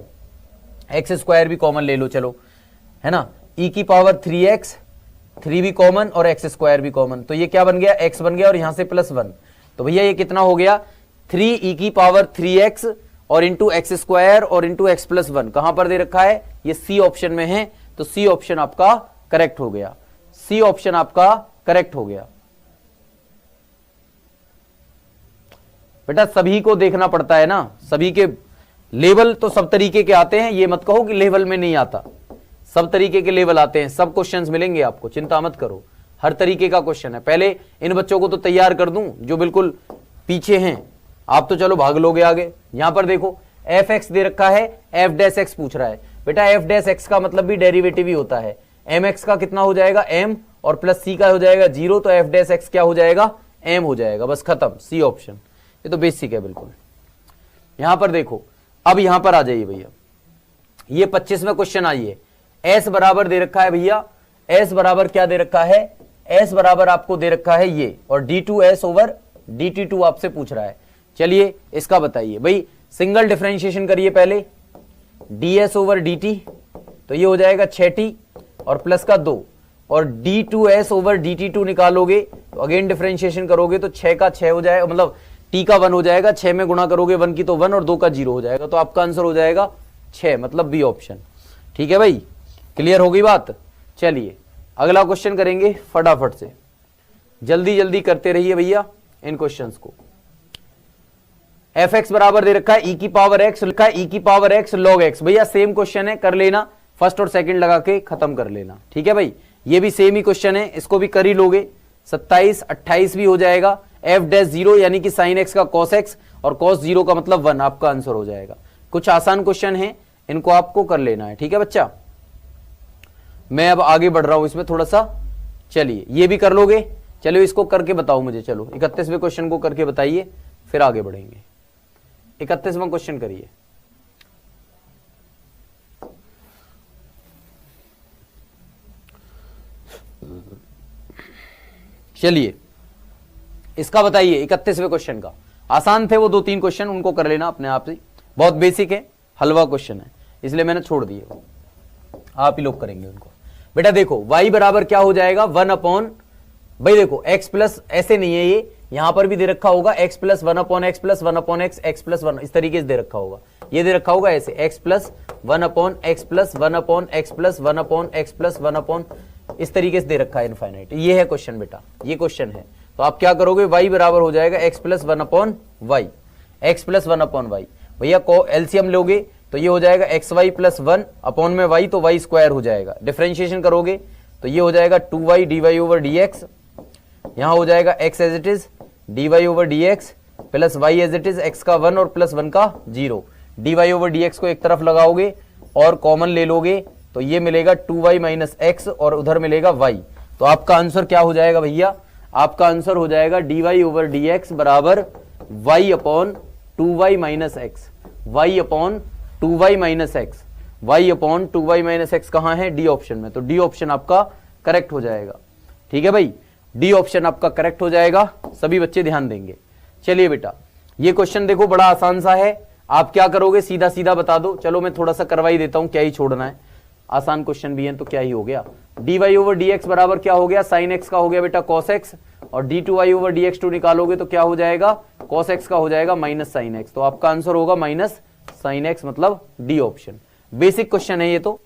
x स्क्वायर भी कॉमन ले लो चलो, है ना, e की पावर 3x, 3 भी कॉमन और x स्क्वायर भी कॉमन, तो ये क्या बन गया, x बन गया और यहां से प्लस 1। तो भैया ये कितना हो गया, 3 e की पावर 3x और इंटू एक्स स्क्वायर और इंटू एक्स प्लस 1, कहां पर दे रखा है, ये सी ऑप्शन में है, तो सी ऑप्शन आपका करेक्ट हो गया, सी ऑप्शन आपका करेक्ट हो गया। बेटा सभी को देखना पड़ता है ना, सभी के लेवल तो सब तरीके के आते हैं, ये मत कहो कि लेवल में नहीं आता, सब तरीके के लेवल आते हैं, सब क्वेश्चंस मिलेंगे आपको, चिंता मत करो, हर तरीके का क्वेश्चन है। पहले इन बच्चों को तो तैयार कर दूं जो बिल्कुल पीछे हैं, आप तो चलो भाग लोगे आगे। यहां पर देखो एफ एक्स दे रखा है, एफ डैश एक्स पूछ रहा है बेटा, एफ डैश एक्स का मतलब भी डेरिवेटिव ही होता है, एम एक्स का कितना हो जाएगा एम और प्लस सी का हो जाएगा 0, तो एफ डैश एक्स क्या हो जाएगा, एम हो जाएगा, बस खत्म, सी ऑप्शन, ये तो बेसिक है बिल्कुल। यहां पर देखो, अब यहां पर आ जाइए भैया, ये 25वां क्वेश्चन आइए, एस बराबर दे रखा है भैया, एस बराबर क्या दे रखा है, एस बराबर आपको दे रखा है ये, और d2s ओवर dt2 आपसे पूछ रहा है। चलिए इसका बताइए भाई, सिंगल डिफरेंशिएशन करिए पहले, ds ओवर dt, तो ये हो जाएगा 6t और प्लस का 2, और d2s ओवर dt2 निकालोगे तो अगेन डिफरेंशिएशन करोगे तो 6 का 6 हो जाएगा, मतलब t का 1 हो जाएगा, 6 में गुणा करोगे 1 की तो 1 और 2 का 0 हो जाएगा, तो आपका आंसर हो जाएगा 6, मतलब बी ऑप्शन। ठीक है भाई, क्लियर हो गई बात। चलिए अगला क्वेश्चन करेंगे फटाफट से, जल्दी जल्दी करते रहिए भैया इन क्वेश्चंस को। एफ एक्स बराबर दे रखा है ई की पावर एक्स, लिखा है ई की पावर एक्स लॉग एक्स, भैया सेम क्वेश्चन है, कर लेना, फर्स्ट और सेकंड लगा के खत्म कर लेना। ठीक है भाई, ये भी सेम ही क्वेश्चन है, इसको भी कर ही लोगे, 27 28 भी हो जाएगा। एफ डैश 0 यानी कि साइन एक्स का कॉस एक्स और कॉस 0 का मतलब 1, आपका आंसर हो जाएगा। कुछ आसान क्वेश्चन है, इनको आपको कर लेना है। ठीक है बच्चा, मैं अब आगे बढ़ रहा हूं इसमें थोड़ा सा, चलिए ये भी कर लोगे, चलो इसको करके बताओ मुझे, चलो 31वें क्वेश्चन को करके बताइए, फिर आगे बढ़ेंगे। 31वां क्वेश्चन करिए। चलिए इसका बताइए, 31वें क्वेश्चन का, आसान थे वो 2-3 क्वेश्चन, उनको कर लेना अपने आप से, बहुत बेसिक है, हलवा क्वेश्चन है, इसलिए मैंने छोड़ दिए, आप ही लोग करेंगे उनको। बेटा देखो y बराबर क्या हो जाएगा, 1 अपॉन, भाई देखो x प्लस, ऐसे नहीं है ये, यहां पर भी दे रखा होगा x plus 1 upon x plus 1 upon x, x plus 1, इस तरीके से दे रखा होगा, ये दे रखा होगा ऐसे x plus 1 upon x plus 1 upon x plus 1 upon x plus 1 upon, इस तरीके से दे रखा है इनफाइनाइट। ये है क्वेश्चन बेटा, ये क्वेश्चन है। तो आप क्या करोगे, y बराबर हो जाएगा x plus 1 upon y, x plus 1 upon y. भैया को एलसीएम लोगे तो ये हो जाएगा एक्स वाई प्लस 1 अपॉन में y, तो y स्क्वायर हो जाएगा। डिफरेंशिएशन करोगे तो ये हो जाएगा 2y dy ओवर dx, यहां हो जाएगा x as it is dy over dx plus y as it is x का 1 और प्लस 1 का 0। dy ओवर dx को एक तरफ लगाओगे और कॉमन ले लोगे तो ये मिलेगा 2y माइनस एक्स और उधर मिलेगा y। तो आपका आंसर क्या हो जाएगा भैया, आपका आंसर हो जाएगा dy ओवर dx बराबर y upon 2y minus x, y upon 2y minus x, y upon 2y minus x कहां है, डी ऑप्शन में। तो डी ऑप्शन आपका करेक्ट हो जाएगा। ठीक है भाई, डी ऑप्शन आपका करेक्ट हो जाएगा, सभी बच्चे ध्यान देंगे। चलिए बेटा ये क्वेश्चन देखो बड़ा आसान सा है, आप क्या करोगे सीधा सीधा बता दो। चलो मैं थोड़ा सा करवा ही देता हूं, क्या ही छोड़ना है, आसान क्वेश्चन भी है तो क्या ही हो गया। dy ओवर dx बराबर क्या हो गया, साइन एक्स का हो गया बेटा cos x, और d2y ओवर dx2 निकालोगे तो क्या हो जाएगा, cos x का हो जाएगा माइनस साइन एक्स। तो आपका आंसर होगा माइनस साइन एक्स, मतलब डी ऑप्शन। बेसिक क्वेश्चन है ये तो।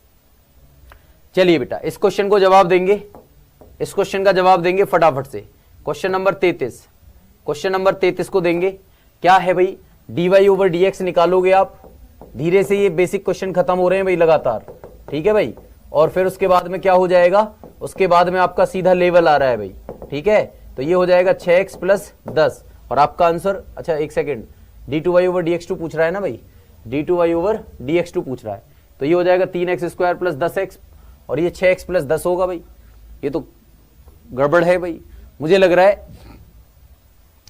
चलिए बेटा इस क्वेश्चन को जवाब देंगे, इस क्वेश्चन का जवाब देंगे फटाफट से। क्वेश्चन नंबर 33, क्वेश्चन नंबर 33 को देंगे। क्या है भाई, dy ओवर dx निकालोगे आप, धीरे से ये बेसिक क्वेश्चन खत्म हो रहे हैं भाई लगातार। ठीक है भाई, और फिर उसके बाद में क्या हो जाएगा, उसके बाद में आपका सीधा लेवल आ रहा है भाई। ठीक है, तो ये हो जाएगा 6x प्लस 10 और आपका आंसर, अच्छा एक सेकेंड, d2y ओवर dx2 पूछ रहा है ना भाई, d2y ओवर dx2 पूछ रहा है, तो ये हो जाएगा 3x स्क्वायर प्लस 10x और ये 6x प्लस 10 होगा भाई। ये तो गड़बड़ है भाई, मुझे लग रहा है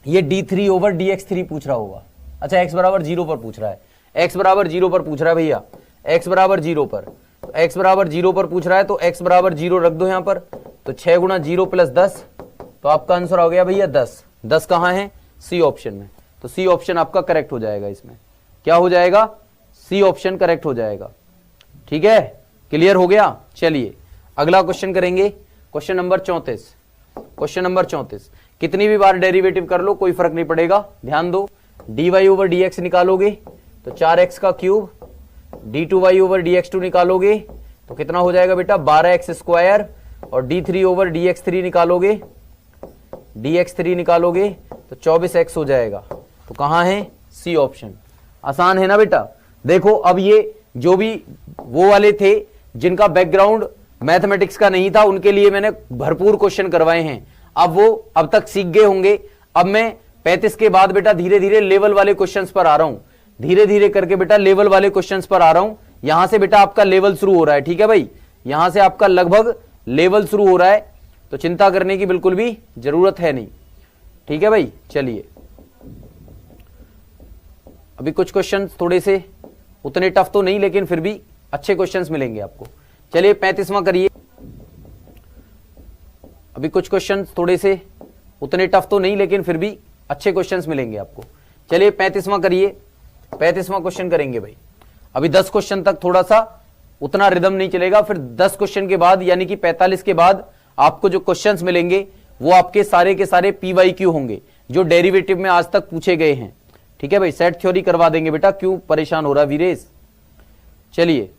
ये d3 ओवर dx3 पूछ रहा होगा। अच्छा x बराबर 0 पर पूछ रहा है, x बराबर 0 पर पूछ रहा है भैया, x बराबर 0 पर, तो x बराबर 0 पर पूछ रहा है तो x बराबर 0 रख दो यहाँ पर, तो 6 गुणा 0 प्लस 10, तो आपका आंसर हो गया भैया 10। 10 कहाँ है, सी ऑप्शन में, तो सी ऑप्शन आपका करेक्ट हो जाएगा। इसमें क्या हो जाएगा, सी ऑप्शन करेक्ट हो जाएगा। ठीक है, क्लियर हो गया। चलिए अगला क्वेश्चन करेंगे, क्वेश्चन नंबर 34। क्वेश्चन नंबर 34, कितनी भी बार डेरिवेटिव कर लो कोई फर्क नहीं पड़ेगा, ध्यान दो। dy ओवर dx निकालोगे तो 4x का क्यूब, d2y ओवर dx2 निकालोगे तो कितना हो जाएगा बेटा 12x स्क्वायर, और d3 ओवर dx3 निकालोगे, dx3 निकालोगे तो 24x हो जाएगा। तो कहां है, सी ऑप्शन। आसान है ना बेटा। देखो अब ये जो भी वो वाले थे जिनका बैकग्राउंड मैथमेटिक्स का नहीं था उनके लिए मैंने भरपूर क्वेश्चन करवाए हैं, अब वो अब तक सीख गए होंगे। अब मैं 35 के बाद बेटा धीरे धीरे लेवल वाले क्वेश्चंस पर आ रहा हूं, धीरे धीरे करके बेटा लेवल वाले क्वेश्चंस पर आ रहा हूं। यहां से बेटा आपका लेवल शुरू हो रहा है। ठीक है भाई, यहां से आपका लगभग लेवल शुरू हो रहा है, तो चिंता करने की बिल्कुल भी जरूरत है नहीं। ठीक है भाई, चलिए अभी कुछ क्वेश्चन थोड़े से उतने टफ तो नहीं, लेकिन फिर भी अच्छे क्वेश्चंस मिलेंगे आपको। चलिए 35वां करिए। अभी कुछ क्वेश्चन थोड़े से उतने टफ तो नहीं, लेकिन फिर भी अच्छे क्वेश्चंस मिलेंगे आपको। चलिए 35वां करिए, 35वां क्वेश्चन करेंगे भाई। अभी 10 क्वेश्चन तक थोड़ा सा उतना रिदम नहीं चलेगा, फिर 10 क्वेश्चन के बाद यानी कि 45 के बाद आपको जो क्वेश्चंस मिलेंगे वो आपके सारे के सारे PYQ होंगे जो डेरिवेटिव में आज तक पूछे गए हैं। ठीक है भाई, सेट थ्योरी करवा देंगे बेटा, क्यों परेशान हो रहा वीरेश। चलिए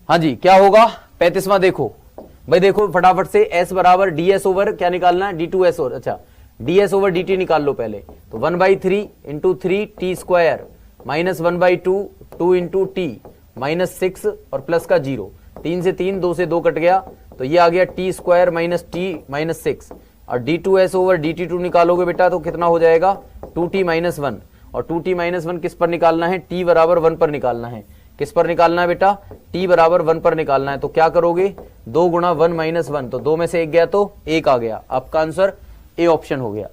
हाँ जी, क्या होगा 35वां देखो भाई, देखो फटाफट से s बराबर ds ओवर क्या निकालना है, d2s और अच्छा ds ओवर dt निकाल लो पहले। तो 1/3 into 3 T square minus 1/2 2 into T minus 6 और प्लस का 0, 3 से 3 2 से 2 कट गया, तो ये आ गया T square minus T minus 6, और d2s ओवर dt2 निकालोगे बेटा तो कितना हो जाएगा 2t माइनस 1, और 2t माइनस 1 किस पर निकालना है, t बराबर 1 पर निकालना है। किस पर निकालना है बेटा, t बराबर 1 पर निकालना है। तो क्या करोगे 2 गुणा 1 माइनस 1, तो 2 में से 1 गया तो 1 आ गया। आपका आंसर ए ऑप्शन हो गया,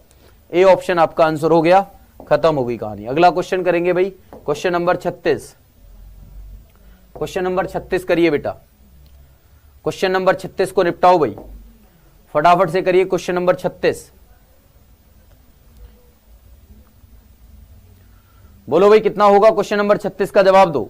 ए ऑप्शन आपका आंसर हो गया, खत्म हो गई कहानी। अगला क्वेश्चन करेंगे भाई, क्वेश्चन नंबर 36। क्वेश्चन नंबर 36 करिए बेटा, क्वेश्चन नंबर 36 को निपटाओ भाई, फटाफट से करिए क्वेश्चन नंबर 36। बोलो भाई कितना होगा क्वेश्चन नंबर 36 का जवाब दो।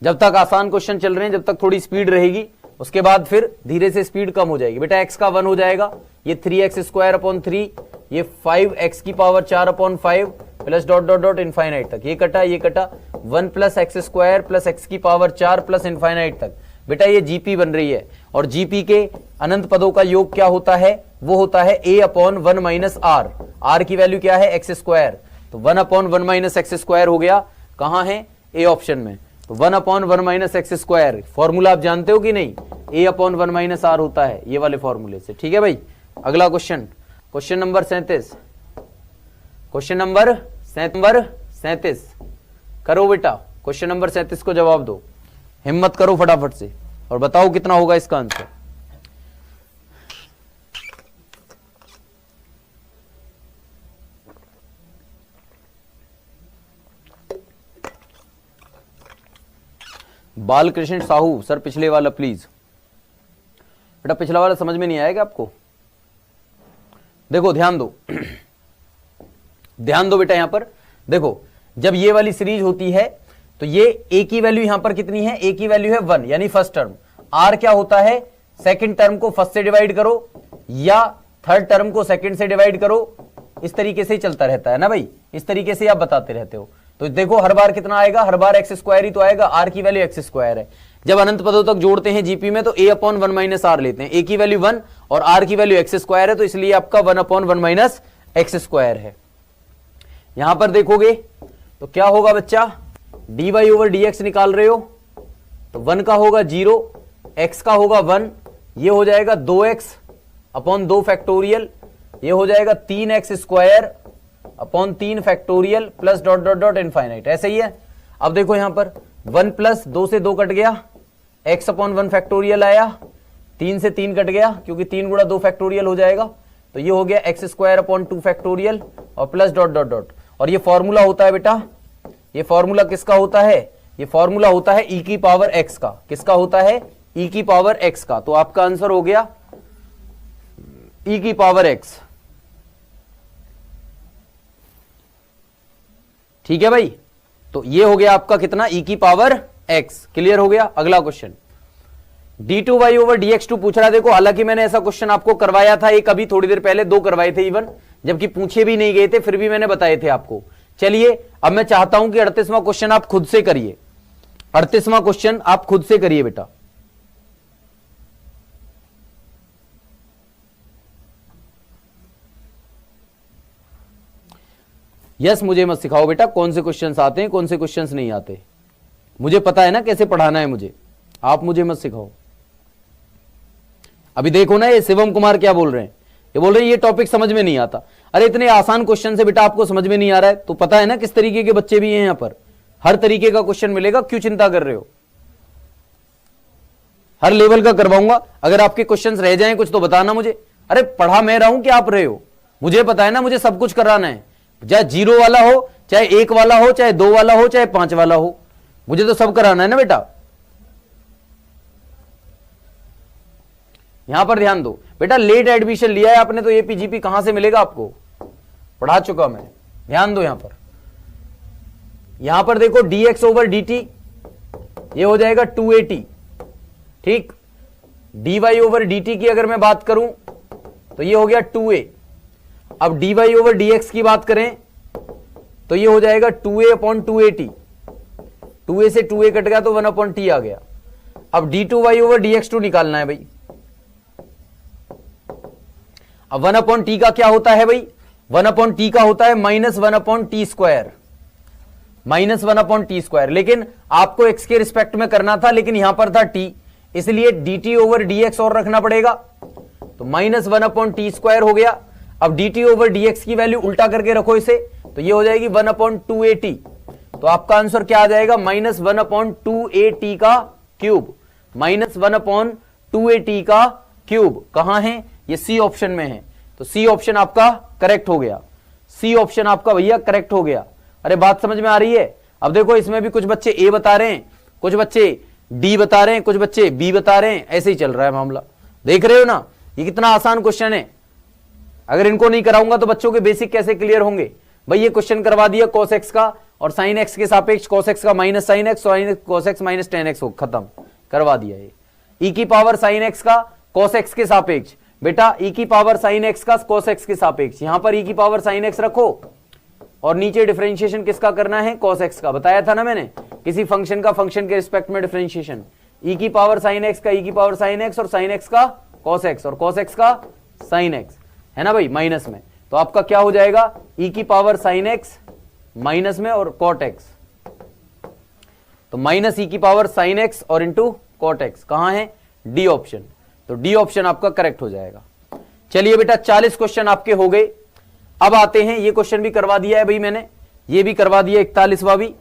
जब तक आसान क्वेश्चन चल रहे हैं, जब तक थोड़ी स्पीड रहेगी, उसके बाद फिर धीरे से स्पीड कम हो जाएगी। बेटा x का 1 हो जाएगा, ये 3x स्क्वायर अपॉन 3, ये 5x की power 4 upon 5 plus dot dot dot infinite तक, ये कटा ये कटा, 1 plus x square plus x की पावर 4 प्लस इनफाइनाइट तक। बेटा ये जीपी बन रही है, और जीपी के अनंत पदों का योग क्या होता है, वो होता है a upon 1 minus r. R की वैल्यू क्या है, एक्स स्क्वायर, तो 1 अपॉन 1 माइनस एक्स स्क्वायर हो गया, कहां है, ए ऑप्शन में। तो 1 upon 1 minus x square formula आप जानते हो कि नहीं, a अपॉन 1 माइनस आर होता है ये वाले फॉर्मूले से। ठीक है भाई, अगला question, question number 37, question number 37 करो बेटा, क्वेश्चन नंबर 37 को जवाब दो, हिम्मत करो फटाफट से और बताओ कितना होगा इसका आंसर। बालकृष्ण साहू सर, पिछले वाला प्लीज। बेटा पिछला वाला समझ में नहीं आएगा आपको, देखो ध्यान दो ध्यान दो बेटा, यहां पर देखो, जब ये वाली सीरीज होती है तो ये ए की वैल्यू यहां पर कितनी है, ए की वैल्यू है 1 यानी फर्स्ट टर्म। आर क्या होता है, सेकंड टर्म को फर्स्ट से डिवाइड करो या थर्ड टर्म को सेकंड से डिवाइड करो, इस तरीके से ही चलता रहता है ना भाई, इस तरीके से आप बताते रहते हो। तो देखो हर बार कितना आएगा, हर बार एक्स स्क्वायर ही तो आएगा, आर की वैल्यू एक्स स्क्वायर है। जब अनंत पदों तक जोड़ते हैं जीपी में तो a अपॉन 1 माइनस आर लेते हैं, ए की वैल्यू 1 और आर की वैल्यू एक्स स्क्वायर है, तो इसलिए आपका 1 अपॉन 1 माइनस एक्स स्क्वायर है। यहां पर देखोगे तो क्या होगा बच्चा, dy ओवर dx निकाल रहे हो तो 1 का होगा 0, x का होगा 1, ये हो जाएगा 2x अपॉन 2 फैक्टोरियल, ये हो जाएगा 3x square upon 3 factorial plus dot dot dot infinite, ऐसे ही है। अब देखो यहां पर 1 प्लस 2 से 2 कट गया, x अपॉन 1 फैक्टोरियल आया, 3 से 3 कट गया क्योंकि 3 गुणा 2 फैक्टोरियल हो जाएगा, तो ये हो गया x स्क्वायर अपॉन 2 फैक्टोरियल और प्लस डॉट डॉट डॉट। और ये फॉर्मूला होता है बेटा, ये फॉर्मूला किसका होता है, ये फॉर्मूला होता है e की पावर x का, किसका होता है, e की पावर x का। तो आपका आंसर हो गया e की पावर x। ठीक है भाई, तो ये हो गया आपका कितना, e की पावर x। क्लियर हो गया। अगला क्वेश्चन, d2y ओवर dx2 पूछ रहा है। देखो हालांकि मैंने ऐसा क्वेश्चन आपको करवाया था एक, अभी थोड़ी देर पहले 2 करवाए थे इवन, जबकि पूछे भी नहीं गए थे, फिर भी मैंने बताए थे आपको। चलिए अब मैं चाहता हूं कि 38वां क्वेश्चन आप खुद से करिए, 38वां क्वेश्चन आप खुद से करिए बेटा। यस, मुझे मत सिखाओ बेटा कौन से क्वेश्चंस आते हैं कौन से क्वेश्चंस नहीं आते, मुझे पता है ना कैसे पढ़ाना है मुझे, आप मुझे मत सिखाओ। अभी देखो ना ये शिवम कुमार क्या बोल रहे हैं, ये बोल रहे हैं ये टॉपिक समझ में नहीं आता। अरे इतने आसान क्वेश्चन से बेटा आपको समझ में नहीं आ रहा है, तो पता है ना किस तरीके के बच्चे भी हैं यहां पर, हर तरीके का क्वेश्चन मिलेगा, क्यों चिंता कर रहे हो, हर लेवल का करवाऊंगा। अगर आपके क्वेश्चंस रह जाएं कुछ तो बताना मुझे। अरे पढ़ा मैं रहा हूं कि आप रहे हो, मुझे पता है ना, मुझे सब कुछ कराना है, चाहे 0 वाला हो, चाहे 1 वाला हो, चाहे 2 वाला हो, चाहे 5 वाला हो, मुझे तो सब कराना है ना बेटा। यहां पर ध्यान दो बेटा, लेट एडमिशन लिया है आपने तो एपीजीपी कहां से मिलेगा आपको, पढ़ा चुका मैं। ध्यान दो यहां पर देखो dx ओवर dt ये हो जाएगा 2at, ठीक। dy ओवर dt की अगर मैं बात करूं तो ये हो गया 2a। अब dy ओवर dx की बात करें तो ये हो जाएगा 2a अपॉन 2at, 2a से 2a कट गया तो 1 अपॉन t आ गया। अब d2y ओवर dx2 निकालना है भाई। अब 1 अपॉन टी का क्या होता है भाई, 1 अपॉन टी का होता है minus 1 upon T square, minus 1 upon T square. लेकिन आपको x के रिस्पेक्ट में करना था, लेकिन यहां पर था t, इसलिए dt ओवर dx और रखना पड़ेगा, तो माइनस 1 अपॉन टी स्क्वायर हो गया। अब dt ओवर dx की वैल्यू उल्टा करके रखो इसे, तो ये हो जाएगी 1 अपॉन 2at। तो आपका आंसर क्या आ जाएगा, माइनस 1 अपॉन 2at का क्यूब, माइनस 1 अपॉन 2at का क्यूब। कहां है ये, सी ऑप्शन में है, तो सी ऑप्शन आपका करेक्ट हो गया, सी ऑप्शन आपका भैया करेक्ट हो गया। अरे बात समझ में आ रही है। अब देखो इसमें भी कुछ बच्चे ए बता रहे हैं, कुछ बच्चे डी बता रहे हैं, कुछ बच्चे बी बता रहे हैं, ऐसे ही चल रहा है मामला। देख रहे हो ना ये कितना आसान क्वेश्चन है, अगर इनको नहीं कराऊंगा तो बच्चों के बेसिक कैसे क्लियर होंगे। भाई ये क्वेश्चन करवा दिया cos x का और sin x के सापेक्ष cos x का minus sin x, cos x minus tan x हो, खत्म करवा दिया। ये e की पावर sin x का cos x के सापेक्ष, बेटा e की पावर sin x का cos x के सापेक्ष, यहां पर e की पावर sin x रखो और नीचे डिफरेंशिएशन किसका करना है, cos x का। बताया था ना मैंने, किसी फंक्शन का फंक्शन के रिस्पेक्ट में डिफरेंशिएशन, e की पावर sin x का e की पावर sin x और sin x का cos x और cos x का sin x, है ना भाई, माइनस में। तो आपका क्या हो जाएगा, e की पावर sin x माइनस में और cot x, तो माइनस e की पावर sin x और इंटू cot x, कहां है, डी ऑप्शन। तो डी ऑप्शन आपका करेक्ट हो जाएगा। चलिए बेटा 40 क्वेश्चन आपके हो गए। अब आते हैं, ये क्वेश्चन भी करवा दिया है भाई मैंने, ये भी करवा दिया 41वां भी,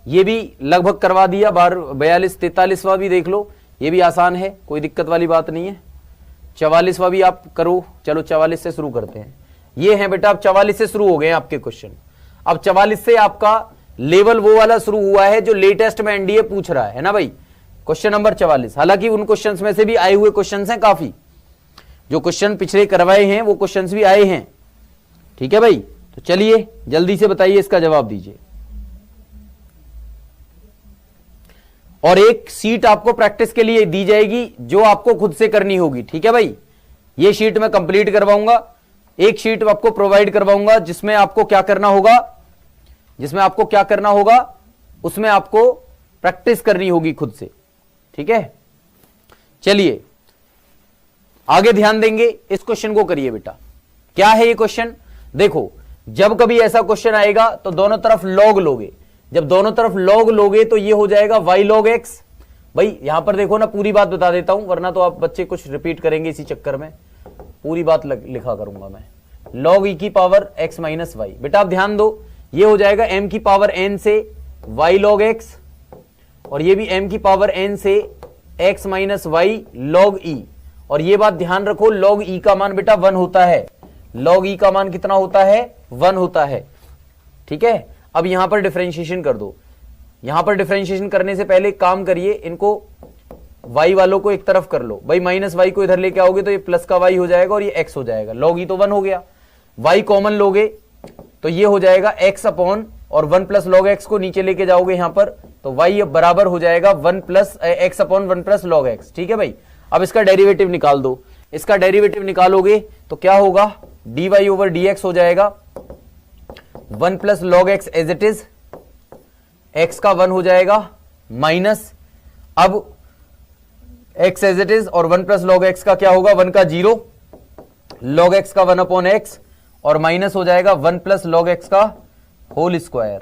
ये भी लगभग करवा दिया, 42 43वां भी देख लो, ये भी आसान है, कोई दिक्कत वाली बात नहीं है। 44वां भी आप करो। चलो 44 से शुरू करते हैं। ये है बेटा, अब 44 से शुरू हो गए हैं आपके क्वेश्चन। अब 44 से आपका लेवल वो वाला शुरू हुआ है जो लेटेस्ट में एनडीए पूछ रहा है ना भाई, क्वेश्चन नंबर 44। हालांकि उन क्वेश्चंस में से भी आए हुए क्वेश्चंस हैं काफी, जो क्वेश्चन पिछले करवाए हैं वो क्वेश्चंस भी आए हैं, ठीक है भाई। तो चलिए जल्दी से बताइए, इसका जवाब दीजिए। और एक शीट आपको प्रैक्टिस के लिए दी जाएगी जो आपको खुद से करनी होगी, ठीक है भाई। ये शीट मैं कंप्लीट करवाऊंगा, एक शीट आपको प्रोवाइड करवाऊंगा जिसमें आपको क्या करना होगा, उसमें आपको प्रैक्टिस करनी होगी खुद से, ठीक है। चलिए आगे ध्यान देंगे, इस क्वेश्चन को करिए बेटा। क्या है ये क्वेश्चन, देखो जब कभी ऐसा क्वेश्चन आएगा तो दोनों तरफ लॉग लोगे, जब दोनों तरफ लॉग लोगे तो ये हो जाएगा y log x। भाई यहां पर देखो ना, पूरी बात बता देता हूं वरना तो आप बच्चे कुछ रिपीट करेंगे, इसी चक्कर में पूरी बात लिखा करूंगा मैं। log e की पावर x माइनस वाई, बेटा आप ध्यान दो, ये हो जाएगा m की पावर n से y log x, और ये भी m की पावर n से x minus y log e। और ये बात ध्यान रखो, log e का मान बेटा 1 होता है, log e का मान कितना होता है, 1 होता है, ठीक है। अब यहां पर डिफरेंशिएशन कर दो, यहां पर डिफरेंशिएशन करने से पहले काम करिए, इनको y वालों को एक तरफ कर लो भाई, माइनस वाई को इधर लेके आओगे तो ये प्लस का y हो जाएगा और ये x हो जाएगा, log e तो 1 हो गया, y कॉमन लोगे तो ये हो जाएगा x अपॉन, और 1 प्लस लॉग एक्स को नीचे लेके जाओगे यहां पर, तो y बराबर हो जाएगा 1 plus x upon 1 plus log x, ठीक है भाई। अब इसका डेरिवेटिव निकाल दो, इसका डेरिवेटिव निकालोगे तो क्या होगा, dy ओवर dx हो जाएगा 1 plus log x as it is, x का 1 हो जाएगा माइनस, अब x एज इट इज और 1 प्लस लॉग एक्स का क्या होगा, 1 का 0, लॉग एक्स का 1 अपॉन एक्स, और माइनस हो जाएगा 1 प्लस लॉग एक्स का होल स्क्वायर,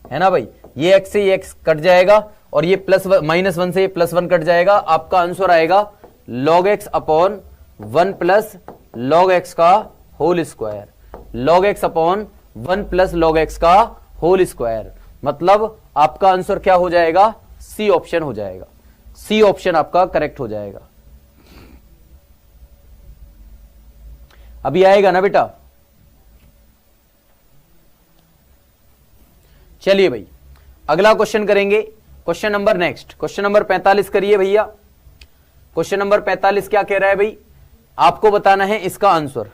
है ना भाई। ये x से ये x कट जाएगा और ये प्लस माइनस 1 से ये प्लस 1 कट जाएगा, आपका आंसर आएगा log x upon 1 plus log x का whole square, log x upon 1 plus log x का होल स्क्वायर, मतलब आपका आंसर क्या हो जाएगा, सी ऑप्शन हो जाएगा, सी ऑप्शन आपका करेक्ट हो जाएगा। अभी आएगा ना बेटा। चलिए भाई अगला क्वेश्चन करेंगे, question number next, question number 45 करिए भैया। क्वेश्चन नंबर 45 क्या कह रहा है भाई, आपको बताना है इसका आंसर।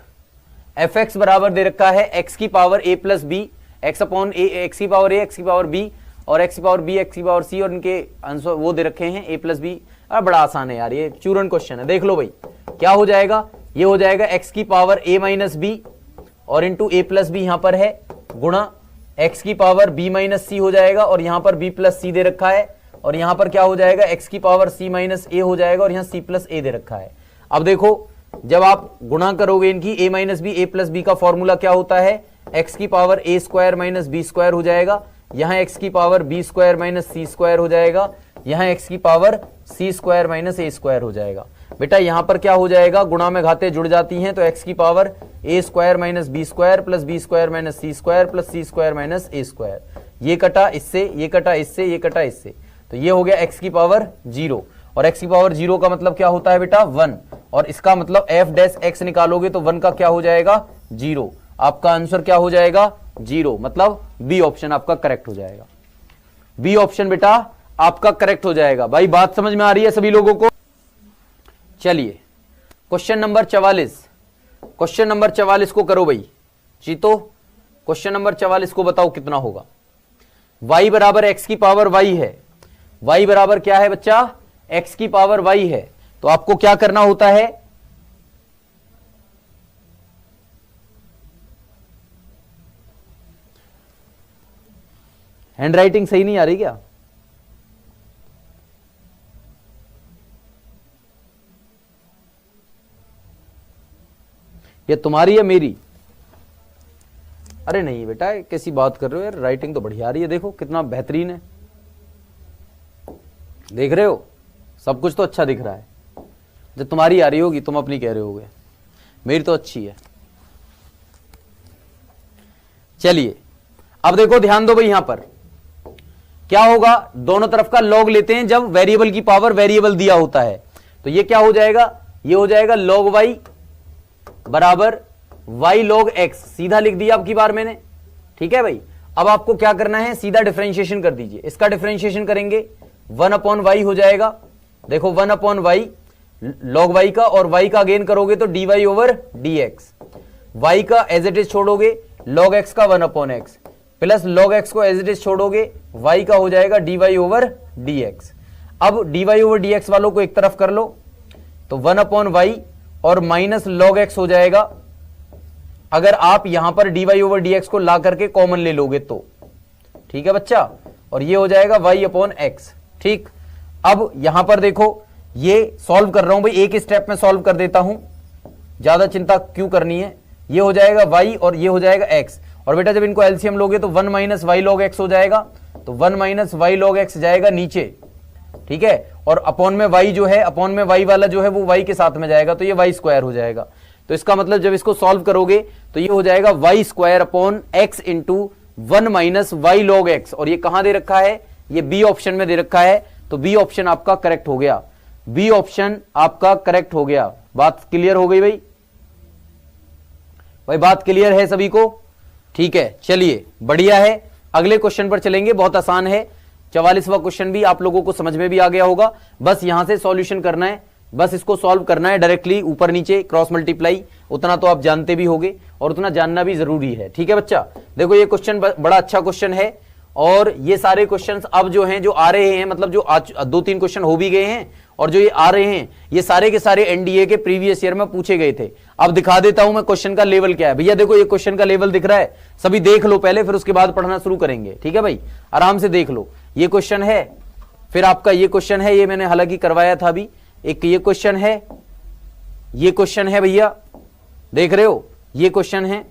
एफ एक्स बराबर दे रखा है एक्स की पावर ए प्लस बी, एक्स अपॉन ए, एक्स की पावर ए, एक्स की पावर बी, और एक्स की पावर बी, एक्स की पावर सी, और इनके आंसर वो दे रखे हैं ए प्लस बी। बड़ा आसान है यार, ये चूरन क्वेश्चन है, देख लो भाई क्या हो जाएगा, ये हो जाएगा एक्स की पावर ए माइनस बी और इंटू ए प्लस बी यहां पर है, गुणा x की पावर b माइनस सी हो जाएगा, और यहां पर b प्लस सी दे रखा है, और यहां पर क्या हो जाएगा x की पावर c माइनस ए हो जाएगा, और यहां c प्लस ए दे रखा है। अब देखो जब आप गुणा करोगे इनकी a minus b, a plus b का फॉर्मूला क्या होता है, x की power a square minus b square हो जाएगा, यहां x की power b square minus c square हो जाएगा, यहां x की power c square minus a square हो जाएगा। बेटा यहां पर क्या हो जाएगा, गुणा में घाते जुड़ जाती हैं, तो x की power a square minus b square plus b square minus c square plus c square minus a square, ये कटा इससे, ये कटा इससे, ये कटा इससे, तो ये हो गया x की पावर 0, और x की पावर 0 का मतलब क्या होता है बेटा 1, और इसका मतलब f डैश x निकालोगे तो 1 का क्या हो जाएगा 0, आपका आंसर क्या हो जाएगा 0, मतलब बी ऑप्शन आपका करेक्ट हो जाएगा, बी ऑप्शन बेटा आपका करेक्ट हो जाएगा। भाई बात समझ में आ रही है सभी लोगों को। चलिए क्वेश्चन नंबर 44, क्वेश्चन नंबर 44 को करो भाई जीतो, क्वेश्चन नंबर 44 को बताओ कितना होगा। y बराबर x की पावर y है, y बराबर क्या है बच्चा, x की पावर y है, तो आपको क्या करना होता है, हैंड राइटिंग सही नहीं आ रही क्या? ये तुम्हारी या मेरी? अरे नहीं बेटा, कैसी बात कर रहे हो यार, राइटिंग तो बढ़िया आ रही है, देखो कितना बेहतरीन है, देख रहे हो, सब कुछ तो अच्छा दिख रहा है। जब तुम्हारी आ रही होगी तुम अपनी कह रहे होगे, मेरी तो अच्छी है। चलिए अब देखो, ध्यान दो भाई, यहां पर क्या होगा, दोनों तरफ का लॉग लेते हैं जब वेरिएबल की पावर वेरिएबल दिया होता है, तो ये क्या हो जाएगा, ये हो जाएगा log y बराबर y log x, सीधा लिख दिया अब की बार मैंने, ठीक है भाई। अब आपको क्या करना है, सीधा डिफरेंशिएशन कर दीजिए, इसका डिफरेंशिएशन करेंगे 1/y हो जाएगा, देखो 1/y log y का, और y का अगेन करोगे तो dy ओवर dx, y का एज इट इज छोड़ोगे log x का 1/x प्लस log x को एज इट इज छोड़ोगे y का हो जाएगा dy ओवर dx। अब dy ओवर dx वालों को एक तरफ कर लो तो 1/y और माइनस log x हो जाएगा, अगर आप यहां पर dy ओवर dx को ला करके कॉमन ले लोगे तो, ठीक है बच्चा, और ये हो जाएगा y/x, ठीक। अब यहां पर देखो, ये सॉल्व कर रहा हूं भाई, एक स्टेप में सॉल्व कर देता हूं, ज्यादा चिंता क्यों करनी है। ये हो जाएगा y और ये हो जाएगा x, और बेटा जब इनको एलसीएम लोगे तो 1 माइनस वाई लॉग एक्स हो जाएगा, तो 1 माइनस वाई लॉग एक्स जाएगा नीचे, ठीक है, और अपॉन में y जो है, अपॉन में y वाला जो है वो y के साथ में जाएगा, तो ये y स्क्वायर हो जाएगा। तो इसका मतलब जब इसको सॉल्व करोगे तो ये हो जाएगा y square upon x into 1 minus y log x, और ये कहां दे रखा है, ये बी ऑप्शन में दे रखा है, तो बी ऑप्शन आपका करेक्ट हो गया, बी ऑप्शन आपका करेक्ट हो गया। बात क्लियर हो गई भाई? भाई बात क्लियर है सभी को? ठीक है, चलिए बढ़िया है, अगले क्वेश्चन पर चलेंगे, बहुत आसान है, 44वां क्वेश्चन भी आप लोगों को समझ में भी आ गया होगा, बस यहां से सॉल्यूशन करना है, बस इसको सॉल्व करना है डायरेक्टली, ऊपर नीचे क्रॉस मल्टीप्लाई, उतना तो आप जानते भी होगे और उतना जानना भी जरूरी है, ठीक है बच्चा। देखो ये क्वेश्चन बड़ा अच्छा क्वेश्चन है, और ये सारे क्वेश्चंस अब जो हैं, जो आ रहे हैं, मतलब जो आज 2-3 क्वेश्चन हो भी गए हैं, और जो ये आ रहे हैं ये सारे के सारे एनडीए के प्रीवियस ईयर में पूछे गए थे। अब दिखा देता हूं मैं क्वेश्चन का लेवल क्या है। भैया देखो ये क्वेश्चन का लेवल दिख रहा है, सभी देख लो पहले, फिर उसके बाद पढ़ना शुरू करेंगे, ठीक है भाई, आराम से देख लो। ये क्वेश्चन है, फिर आपका ये क्वेश्चन है, ये मैंने हालांकि करवाया था अभी, एक ये क्वेश्चन है, ये क्वेश्चन है भैया, देख रहे हो, ये क्वेश्चन है,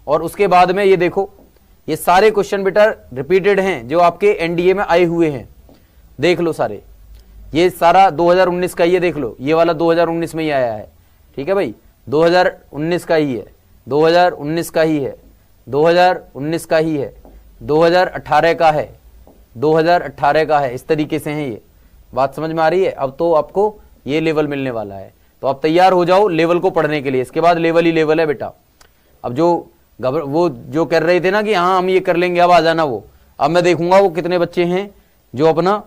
और उसके बाद में ये देखो, ये सारे क्वेश्चन बेटा रिपीटेड हैं जो आपके एनडीए में आए हुए हैं, देख लो सारे, ये सारा 2019 का, ये देख लो, ये वाला 2019 में ही आया है, ठीक है भाई, 2019 का ही है, 2019 का ही है, 2019 का ही है, 2018 का है, 2018 का है, इस तरीके से है। ये बात समझ में आ रही है? अब तो आपको ये लेवल मिलने वाला है, तो आप तैयार हो जाओ लेवल को पढ़ने के लिए, इसके बाद लेवल ही लेवल है बेटा। अब वो जो कर रहे थे ना कि हाँ हम ये कर लेंगे, अब आ जाना वो, अब मैं देखूंगा वो कितने बच्चे हैं जो अपना,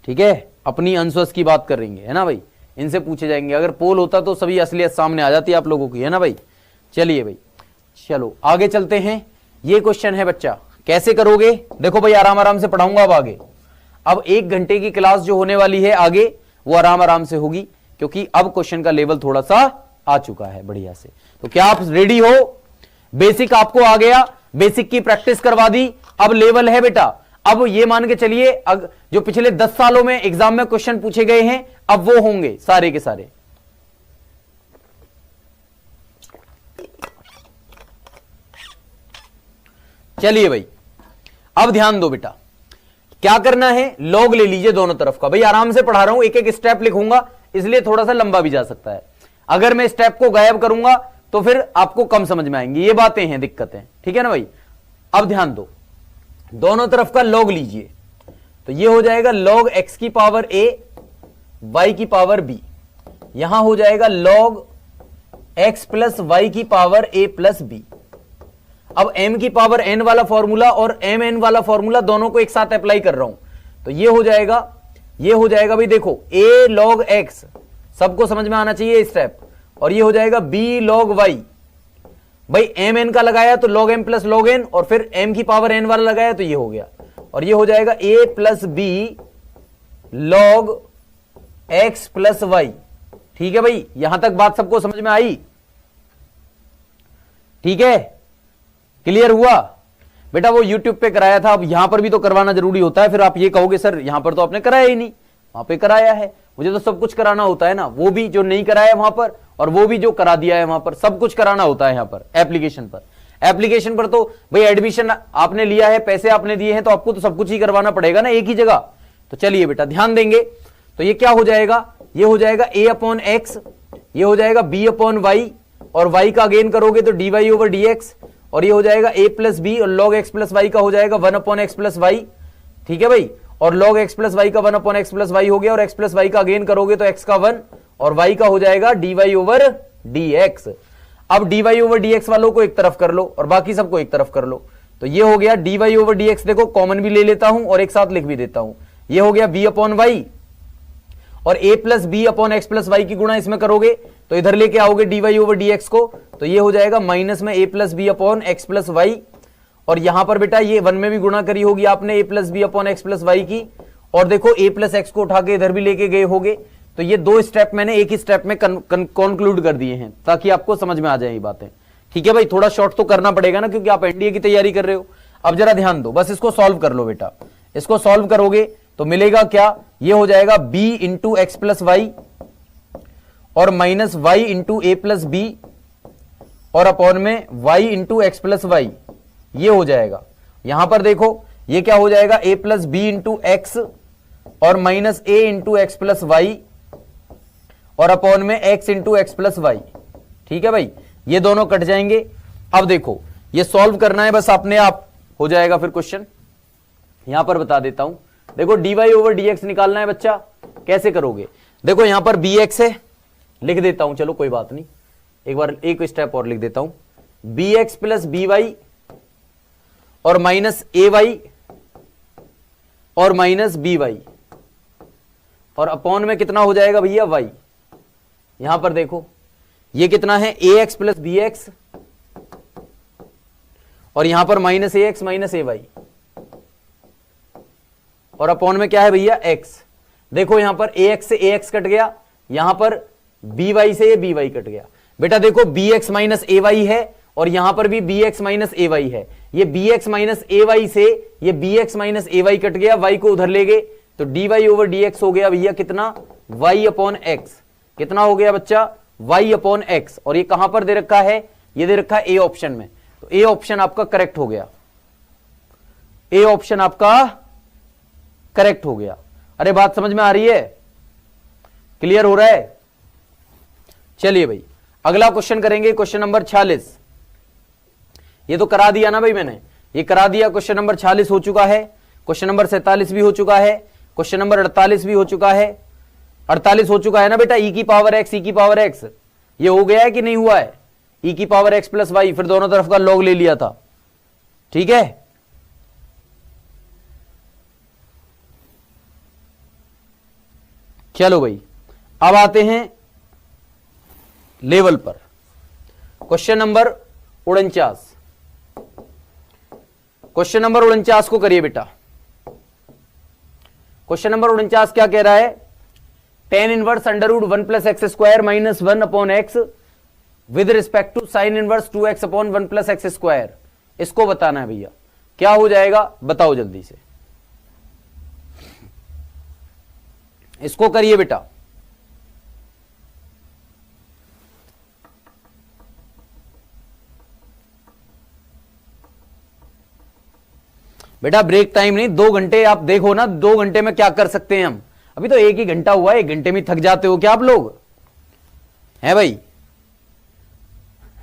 ठीक है, अपनी आंसर्स की बात कर रही है ना भाई, इनसे पूछे जाएंगे, अगर पोल होता तो सभी असलियत सामने आ जाती आप लोगों की, है ना भाई। चलिए भाई, चलो आगे चलते हैं। ये क्वेश्चन है बच्चा, कैसे करोगे, देखो भाई आराम आराम से पढ़ाऊंगा अब आगे। अब 1 घंटे की क्लास जो होने वाली है आगे, वो आराम आराम से होगी, क्योंकि अब क्वेश्चन का लेवल थोड़ा सा आ चुका है बढ़िया से। तो क्या आप रेडी हो? बेसिक आपको आ गया, बेसिक की प्रैक्टिस करवा दी, अब लेवल है बेटा। अब ये मान के चलिए जो पिछले 10 सालों में एग्जाम में क्वेश्चन पूछे गए हैं, अब वो होंगे सारे के सारे। चलिए भाई, अब ध्यान दो बेटा, क्या करना है, लॉग ले लीजिए दोनों तरफ का। भाई आराम से पढ़ा रहा हूं, एक एक स्टेप लिखूंगा, इसलिए थोड़ा सा लंबा भी जा सकता है। अगर मैं स्टेप को गायब करूंगा तो फिर आपको कम समझ में आएंगी, ये बातें हैं, दिक्कतें, ठीक है ना भाई। अब ध्यान दो, दोनों तरफ का लॉग लीजिए, तो ये हो जाएगा log x की पावर a y की पावर b, यहां हो जाएगा log x प्लस y की पावर a प्लस b। अब m की पावर n वाला फॉर्मूला और mn वाला फॉर्मूला दोनों को एक साथ अप्लाई कर रहा हूं, तो ये हो जाएगा भाई देखो a log x, सबको समझ में आना चाहिए स्टेप, और ये हो जाएगा b log y। भाई एम एन का लगाया तो log m plus log n, और फिर m की पावर n वाला लगाया तो ये हो गया, और ये हो जाएगा a plus b log x plus y। ठीक है भाई, यहां तक बात सबको समझ में आई? ठीक है, क्लियर हुआ? बेटा वो यूट्यूब पे कराया था, अब यहां पर भी तो करवाना जरूरी होता है। फिर आप ये कहोगे सर यहां पर तो आपने कराया ही नहीं, वहां पे कराया है, मुझे तो सब कुछ कराना होता है ना, वो भी जो नहीं कराया वहां पर और वो भी जो करा दिया है वहां पर, सब कुछ कराना होता है यहां पर एप्लीकेशन पर। एप्लीकेशन पर तो भाई एडमिशन आपने लिया है, पैसे आपने दिए हैं, तो आपको तो सब कुछ ही करवाना पड़ेगा ना एक ही जगह। तो चलिए बेटा ध्यान देंगे, तो ये क्या हो जाएगा, ये हो जाएगा a अपॉन एक्स, ये हो जाएगा b अपॉन वाई, और y का गेन करोगे तो dy ओवर dx, और ये हो जाएगा a प्लस बी, और log x प्लस वाई का हो जाएगा 1 अपॉन एक्स प्लस वाई। ठीक है भाई, और log x प्लस वाई का 1 अपॉन एक्स प्लस वाई हो गया, और x प्लस वाई का गेन करोगे तो x का 1 और y का हो जाएगा dy ओवर dx। अब dy ओवर dx वालों को एक तरफ कर लो और बाकी सबको एक तरफ कर लो, तो ये हो गया dy ओवर dx, देखो कॉमन भी ले लेता हूं और एक साथ लिख भी देता हूं, ये हो गया b अपॉन वाई, और a plus b upon x plus y की गुणा इसमें करोगे तो इधर लेके आओगे dy ओवर dx को, तो ये हो जाएगा माइनस में a plus b upon x plus Y, और यहां पर बेटा ये 1 में भी गुणा करी होगी आपने a plus b upon x plus y की, और देखो a प्लस एक्स को उठा के इधर भी लेके गए होगे। तो ये 2 स्टेप मैंने एक ही स्टेप में कंक्लूड कर दिए हैं ताकि आपको समझ में आ जाए ये बातें। ठीक है भाई, थोड़ा शॉर्ट तो करना पड़ेगा ना, क्योंकि आप एनडीए की तैयारी कर रहे हो। अब जरा ध्यान दो, बस इसको सॉल्व कर लो बेटा, इसको सॉल्व करोगे तो मिलेगा क्या, ये हो जाएगा b into x plus Y और minus y into a plus b और अपॉन में y into x plus y, ये हो जाएगा। यहां पर देखो ये क्या हो जाएगा, a plus B into X और minus a into x plus Y और अपॉन में x into x plus Y. ठीक है भाई, ये दोनों कट जाएंगे। अब देखो ये सॉल्व करना है बस, अपने आप हो जाएगा फिर क्वेश्चन। यहां पर बता देता हूं, देखो dy ओवर dx निकालना है बच्चा, कैसे करोगे, देखो यहां पर bx है, लिख देता हूं, चलो कोई बात नहीं, एक बार एक स्टेप और लिख देता हूं, bx प्लस by और माइनस ay और माइनस by, और अपॉन में कितना हो जाएगा भैया y। यहां पर देखो ये कितना है ax प्लस bx और यहां पर माइनस ax माइनस ay, और अपॉन में क्या है भैया x। देखो यहां पर ax से ax कट गया, यहां पर by से ये by कट गया। बेटा देखो bx माइनस ay है और यहां पर भी bx माइनस ay है, ये bx माइनस ay से ये bx माइनस ay कट गया, y को उधर ले गए तो dy ओवर dx हो गया भैया कितना, y अपॉन x। कितना हो गया बच्चा, y अपॉन x, और ये कहां पर दे रखा है, ये दे रखा है ए ऑप्शन में, तो ए ऑप्शन आपका करेक्ट हो गया, ए ऑप्शन आपका करेक्ट हो गया। अरे बात समझ में आ रही है, क्लियर हो रहा है। चलिए भाई अगला क्वेश्चन करेंगे, क्वेश्चन नंबर 46। ये तो करा दिया ना भाई मैंने, ये करा दिया, क्वेश्चन नंबर 46 हो चुका है, क्वेश्चन नंबर 47 भी हो चुका है, क्वेश्चन नंबर 48 भी हो चुका है, 48 हो चुका है ना बेटा, e की पावर x, e की पावर x, ये हो गया है कि नहीं हुआ है, e की पावर x प्लस वाई, फिर दोनों तरफ का log ले लिया था। ठीक है, चलो भाई अब आते हैं लेवल पर, क्वेश्चन नंबर 49। क्वेश्चन नंबर 49 को करिए बेटा। क्वेश्चन नंबर 49 क्या कह रहा है, tan inverse under root 1 plus x square minus 1 upon x with respect to sine inverse 2x upon 1 plus x square, इसको बताना है भैया, क्या हो जाएगा बताओ जल्दी से, इसको करिए बेटा। बेटा ब्रेक टाइम नहीं, 2 घंटे आप देखो ना, 2 घंटे में क्या कर सकते हैं हम, अभी तो 1 ही घंटा हुआ है, 1 घंटे में थक जाते हो क्या आप लोग, हैं भाई,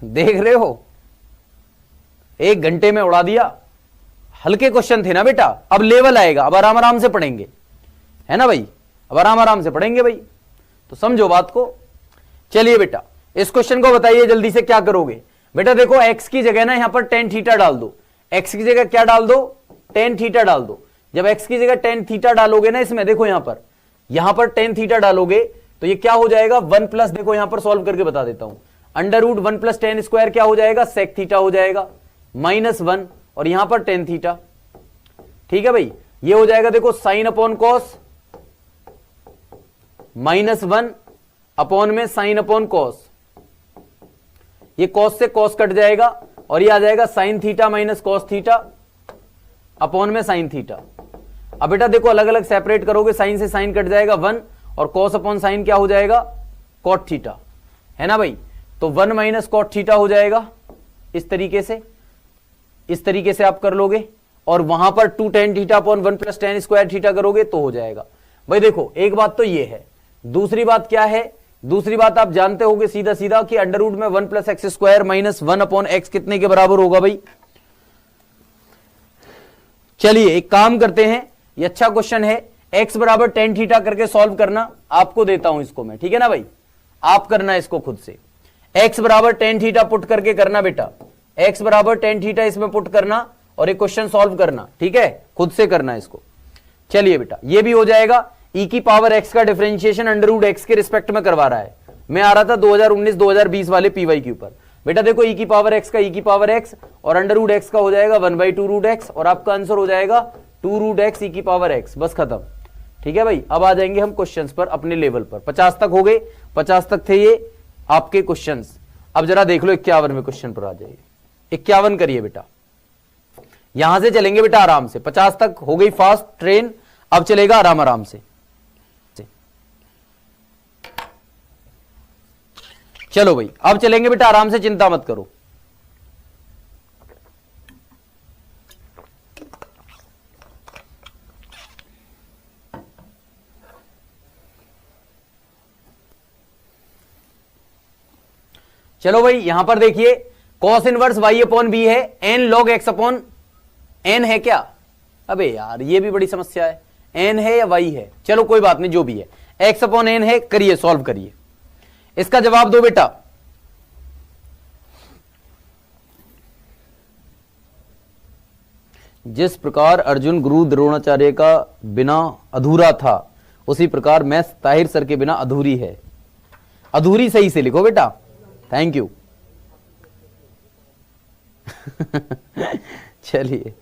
देख रहे हो 1 घंटे में उड़ा दिया। हल्के क्वेश्चन थे ना बेटा, अब लेवल आएगा, अब आराम आराम से पढ़ेंगे, है ना भाई, अब आराम आराम से पढ़ेंगे भाई, तो समझो बात को। चलिए बेटा इस क्वेश्चन को बताइए जल्दी से, क्या करोगे बेटा, देखो x की जगह ना यहां पर tan थीटा डाल दो, x की जगह क्या डाल दो, tan थीटा डाल दो। जब x की जगह tan थीटा डालोगे ना इसमें, देखो यहां पर tan थीटा डालोगे तो ये क्या हो जाएगा 1 प्लस, देखो यहां पर सॉल्व करके बता देता हूं, under root 1 plus tan square क्या हो जाएगा, sec थीटा हो जाएगा माइनस 1, और यहां पर tan थीटा। ठीक है भाई, ये हो जाएगा देखो sign upon cos minus 1 upon में साइन अपॉन कॉस, ये कॉस से कॉस कट जाएगा और ये आ जाएगा sine theta minus cos theta. Upon में साइन थीटा। अब बेटा देखो अलग अलग सेपरेट करोगे, साइन से साइन कट जाएगा 1 और कॉस अपॉन साइन क्या हो जाएगा, कॉट थीटा, है ना भाई। तो 1 माइनस कॉट थीटा हो जाएगा इस तरीके से आप कर लोगे, और वहां पर 2 tan theta upon 1 plus tan square theta करोगे तो हो जाएगा। भाई देखो एक बात तो ये है, दूसरी बात क्या है, दूसरी बात आप जानते होगे सीधा सीधा कि अंडर रूट में 1 plus x square minus 1 upon x कितने के बराबर होगा भाई। चलिए एक काम करते हैं, ये अच्छा क्वेश्चन है, x बराबर tan थीटा करके सॉल्व करना, आपको देता हूं इसको मैं, ठीक है ना भाई, आप करना इसको खुद से। x बराबर tan थीटा पुट करके करना बेटा, x बराबर tan थीटा इसमें पुट करना और एक क्वेश्चन सॉल्व करना, ठीक है, खुद से करना इसको। चलिए बेटा ये भी हो जाएगा, e की पावर x का डिफरेंशिएशन अंडर रूट x के रिस्पेक्ट में करवा रहा है। मैं आ रहा था 2019-2020 वाले PYQ पर, बेटा देखो e की पावर x का e की पावर x और अंडर रूट x का हो जाएगा 1/2 रूट x और आपका आंसर हो जाएगा 2 रूट x e की पावर x, बस खत्म। ठीक है भाई, अब आ जाएंगे हम क्वेश्चंस पर अपने लेवल पर। 50 तक हो गए, 50 तक थे ये आपके क्वेश्चंस। अब जरा देख लो 51 में क्वेश्चन पर आ जाइए, 51 करिए बेटा, यहां से चलेंगे बेटा आराम से। 50 तक हो गई फास्ट ट्रेन, अब चलेगा आराम आराम से। चलो भाई अब चलेंगे बेटा आराम से, चिंता मत करो। चलो भाई यहां पर देखिए, cos inverse y upon b है, n log x upon n है क्या। अबे यार ये भी बड़ी समस्या है, n है या y है, चलो कोई बात नहीं जो भी है, x अपॉन n है, करिए सॉल्व करिए, इसका जवाब दो बेटा। जिस प्रकार अर्जुन गुरु द्रोणाचार्य का बिना अधूरा था, उसी प्रकार मैथ्स ताहिर सर के बिना अधूरी है। अधूरी सही से लिखो बेटा, थैंक यू। चलिए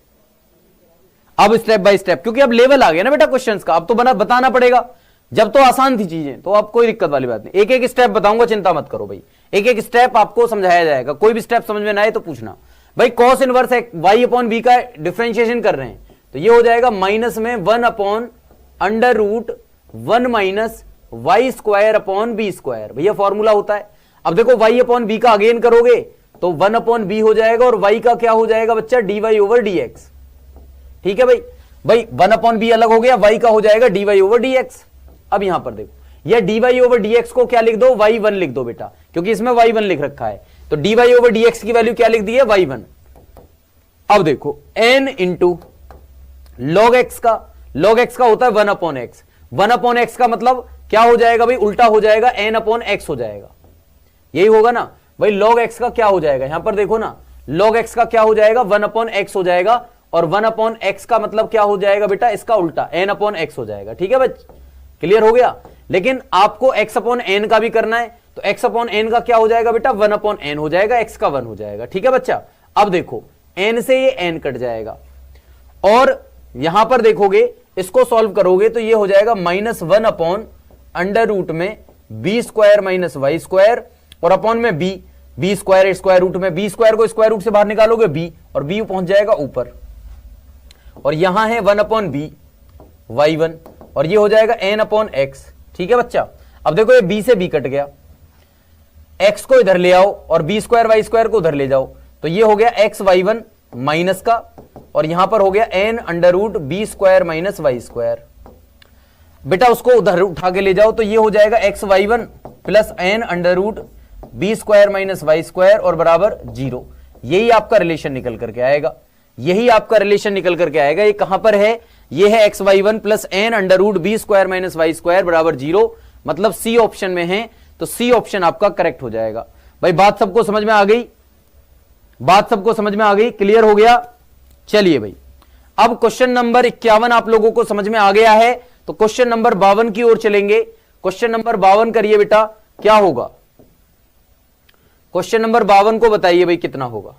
अब स्टेप बाय स्टेप, क्योंकि अब लेवल आ गया ना बेटा क्वेश्चंस का, अब तो बताना पड़ेगा। जब तो आसान थी चीजें तो अब कोई दिक्कत वाली बात नहीं, एक एक स्टेप बताऊंगा, चिंता मत करो भाई, एक एक स्टेप आपको समझाया जाएगा। कोई भी स्टेप समझ में ना आए तो पूछना। भाई cos inverse y upon b का डिफरेंशिएशन कर रहे हैं, तो ये हो जाएगा माइनस में 1 upon under root 1 minus y square upon b square, भैया फॉर्मूला होता है। अब देखो y अपॉन बी का अगेन करोगे तो 1 अपॉन बी हो जाएगा, और y का क्या हो जाएगा बच्चा, dy ओवर dx। ठीक है भाई, भाई 1 अपॉन बी अलग हो गया, y का हो जाएगा dy ओवर dx। अब यहां पर देखो, यह dy ओवर dx को क्या लिख दो, y1 लिख दो बेटा, क्योंकि इसमें y1 लिख रखा है, तो dy ओवर dx की वैल्यू क्या लिख दी है, y1। अब देखो n इंटू log x का होता है 1 अपॉन एक्स, 1 अपॉन एक्स का मतलब क्या हो जाएगा भाई, उल्टा हो जाएगा, n अपॉन x हो जाएगा, यही होगा ना भाई। log x का क्या हो जाएगा, यहां पर देखो ना, log x का क्या हो जाएगा, 1 अपॉन x हो जाएगा, और 1 अपॉन x का मतलब क्या हो जाएगा बेटा, इसका उल्टा n अपॉन x हो जाएगा। ठीक है बच्चे, क्लियर हो गया। लेकिन आपको x अपॉन n का भी करना है, तो x अपॉन n का क्या हो जाएगा बेटा, 1 अपॉन n हो जाएगा, x का 1 हो जाएगा। ठीक है बच्चा, अब देखो n से ये n कट जाएगा, और यहां पर देखोगे इसको सॉल्व करोगे तो ये हो जाएगा माइनस 1 अपॉन अंडर रूट में b square minus y square, और अपॉन में बी स्क्वायर स्क्वायर रूट में, बी स्क्वायर को स्क्वायर रूट से बाहर निकालोगे b, और b पहुंच जाएगा ऊपर, और यहां है 1 अपॉन बी y1, और ये हो जाएगा n अपॉन x। ठीक है बच्चा, अब देखो ये b से b कट गया, x को इधर ले आओ और b स्क्वायर वाई स्क्वायर को उधर ले जाओ, तो ये हो गया x y1 माइनस का, और यहां पर हो गया n under root b square minus y square. बेटा उसको उधर उठा के ले जाओ, तो ये हो जाएगा x y1 plus n under root b square minus y square और बराबर 0। यही आपका रिलेशन निकल करके आएगा, यही आपका रिलेशन निकल करके आएगा। ये कहां पर है, ये है x y1 plus n under root b square minus y square बराबर 0, मतलब सी ऑप्शन में है, तो सी ऑप्शन आपका करेक्ट हो जाएगा। भाई बात सबको समझ में आ गई, बात सबको समझ में आ गई, क्लियर हो गया। चलिए भाई अब क्वेश्चन नंबर 51 आप लोगों को समझ में आ गया है, तो क्वेश्चन नंबर 52 की ओर चलेंगे। क्वेश्चन नंबर 52 करिए बेटा, क्या होगा क्वेश्चन नंबर 52 को बताइए भाई कितना होगा।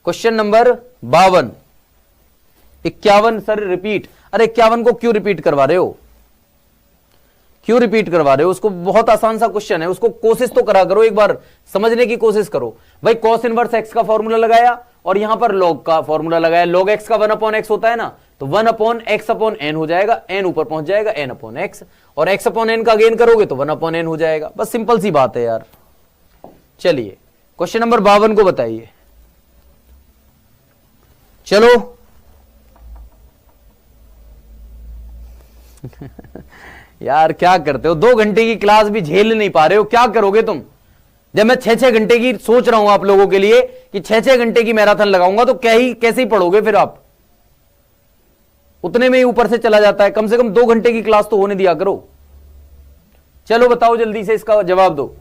क्वेश्चन नंबर 52, 51 सर रिपीट, अरे 51 को क्यों रिपीट करवा रहे हो, क्यों रिपीट करवा रहे हो, उसको बहुत आसान सा क्वेश्चन है, उसको कोशिश तो करा करो, एक बार समझने की कोशिश करो। भाई कॉस इनवर्स एक्स का फॉर्मूला लगाया और यहां पर log का फॉर्मूला लगाया, log x का 1/x होता है ना, तो 1/x/n हो जाएगा, n ऊपर पहुंच जाएगा n/x, और x/n का गेन करोगे तो 1/n हो जाएगा। बस सिंपल सी बात है यार। चलिए क्वेश्चन नंबर 52 को बताइए। चलो यार क्या करते हो, 2 घंटे की क्लास भी झेल नहीं पा रहे हो, क्या करोगे तुम? जब मैं 6-6 घंटे की सोच रहा हूं आप लोगों के लिए कि 6-6 घंटे की मैराथन लगाऊंगा, तो कैसे ही पढ़ोगे फिर आप? उतने में ही ऊपर से चला जाता है। कम से कम 2 घंटे की क्लास तो होने दिया करो। चलो बताओ जल्दी से, इसका जवाब दो।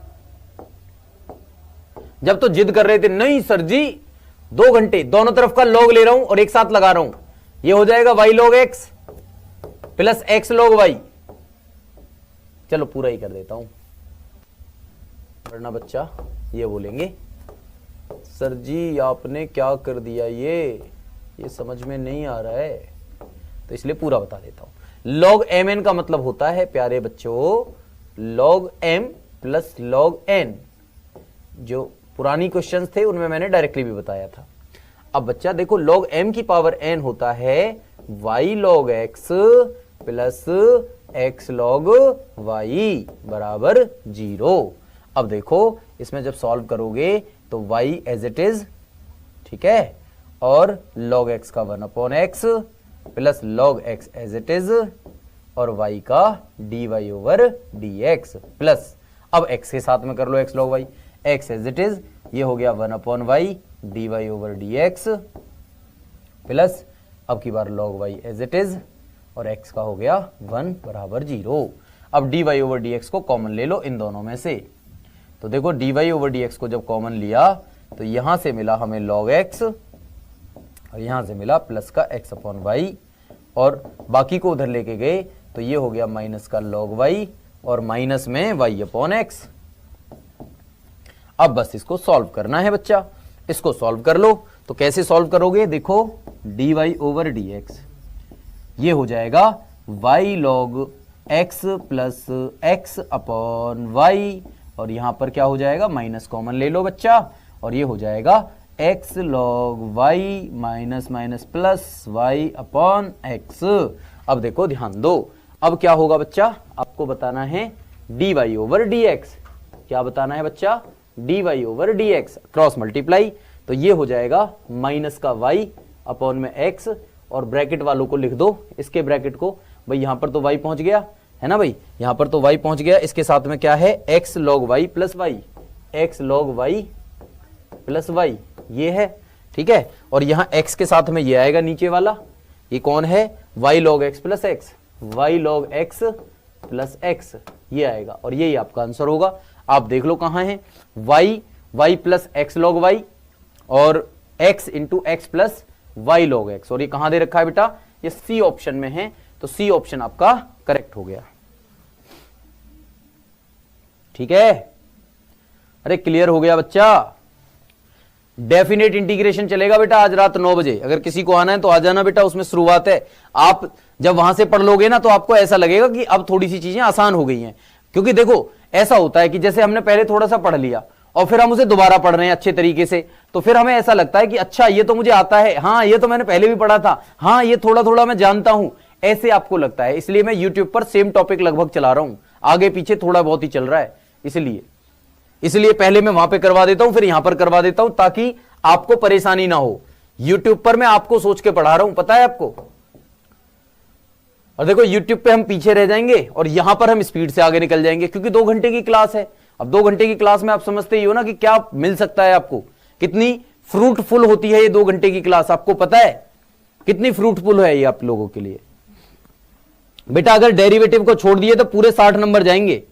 जब तो जिद कर रहे थे, नहीं सर जी 2 घंटे, दोनों तरफ का लॉग ले रहा हूं और एक साथ लगा रहा हूं, ये हो जाएगा y log x plus x log y। चलो पूरा ही कर देता हूं, वरना बच्चा ये बोलेंगे सर जी आपने क्या कर दिया, ये समझ में नहीं आ रहा है, तो इसलिए पूरा बता देता हूं। log mn का मतलब होता है प्यारे बच्चों log m plus log n। जो पुरानी क्वेश्चंस थे उनमें मैंने डायरेक्टली भी बताया था। अब बच्चा देखो log m की पावर n होता है y log x plus x log y बराबर 0। अब देखो इसमें जब सॉल्व करोगे तो y एज इट इज, ठीक है, और log x का 1/x plus log x as it is, और y का dy ओवर dx प्लस, अब x के साथ में कर लो x log y, x as it is, ये हो गया 1/y dy over dx plus अब की बार log y as it is, और x का हो गया 1 बराबर 0। अब dy ओवर dx को कॉमन ले लो इन दोनों में से, तो देखो dy ओवर dx को जब कॉमन लिया तो यहां से मिला हमें log x और यहां से मिला प्लस का x/y, और बाकी को उधर लेके गए तो ये हो गया माइनस का log y और माइनस में y/x। अब बस इसको सॉल्व करना है बच्चा, इसको सॉल्व कर लो। तो कैसे सॉल्व करोगे, देखो dy ओवर dx ये हो जाएगा y log x plus x/y, और यहां पर क्या हो जाएगा, माइनस कॉमन ले लो बच्चा, और ये हो जाएगा x log y minus minus plus y/x। अब देखो ध्यान दो, अब क्या होगा बच्चा, आपको बताना है dy ओवर dx। क्या बताना है बच्चा, dy over dx cross multiply, तो ये हो जाएगा माइनस का y अपॉन में x, और ब्रैकेट वालों को लिख दो, इसके ब्रैकेट को, भाई यहां पर तो y पहुंच गया है ना, भाई यहां पर तो y पहुंच गया, इसके साथ में क्या है x log y plus y, x log y plus y ये है, ठीक है, और यहां x के साथ में ये आएगा नीचे वाला, ये कौन है, y log x plus x, y log x plus x ये आएगा, और यही आपका आंसर होगा। आप देख लो कहां है y plus x log y और x into x plus y log x, और ये कहां दे रखा है बेटा, ये सी ऑप्शन में है, तो सी ऑप्शन आपका करेक्ट हो गया। ठीक है, अरे क्लियर हो गया बच्चा। डेफिनेट इंटीग्रेशन चलेगा बेटा आज रात 9 बजे, अगर किसी को आना है तो आ जाना बेटा, उसमें शुरुआत है। आप जब वहां से पढ़ लोगे ना तो आपको ऐसा लगेगा कि अब थोड़ी सी चीजें आसान हो गई हैं, क्योंकि देखो ऐसा होता है कि जैसे हमने पहले थोड़ा सा पढ़ लिया और फिर हम उसे दोबारा पढ़ रहे हैं अच्छे तरीके से, तो फिर हमें ऐसा लगता है कि अच्छा ये तो मुझे आता है, हाँ ये तो मैंने पहले भी पढ़ा था, हाँ ये थोड़ा थोड़ा मैं जानता हूं, ऐसे आपको लगता है। इसलिए मैं यूट्यूब पर सेम टॉपिक लगभग चला रहा हूं, आगे पीछे थोड़ा बहुत ही चल रहा है, इसलिए पहले मैं वहां पे करवा देता हूं, फिर यहां पर करवा देता हूं, ताकि आपको परेशानी ना हो। यूट्यूब पर मैं आपको सोच के पढ़ा रहा हूं, पता है आपको। और देखो यूट्यूब पे हम पीछे रह जाएंगे और यहां पर हम स्पीड से आगे निकल जाएंगे, क्योंकि 2 घंटे की क्लास है। अब 2 घंटे की क्लास में आप समझते ही हो ना कि क्या मिल सकता है आपको, कितनी फ्रूटफुल होती है ये 2 घंटे की क्लास, आपको पता है कितनी फ्रूटफुल है ये आप लोगों के लिए। बेटा अगर डेरिवेटिव को छोड़ दिए तो पूरे 60 नंबर जाएंगे,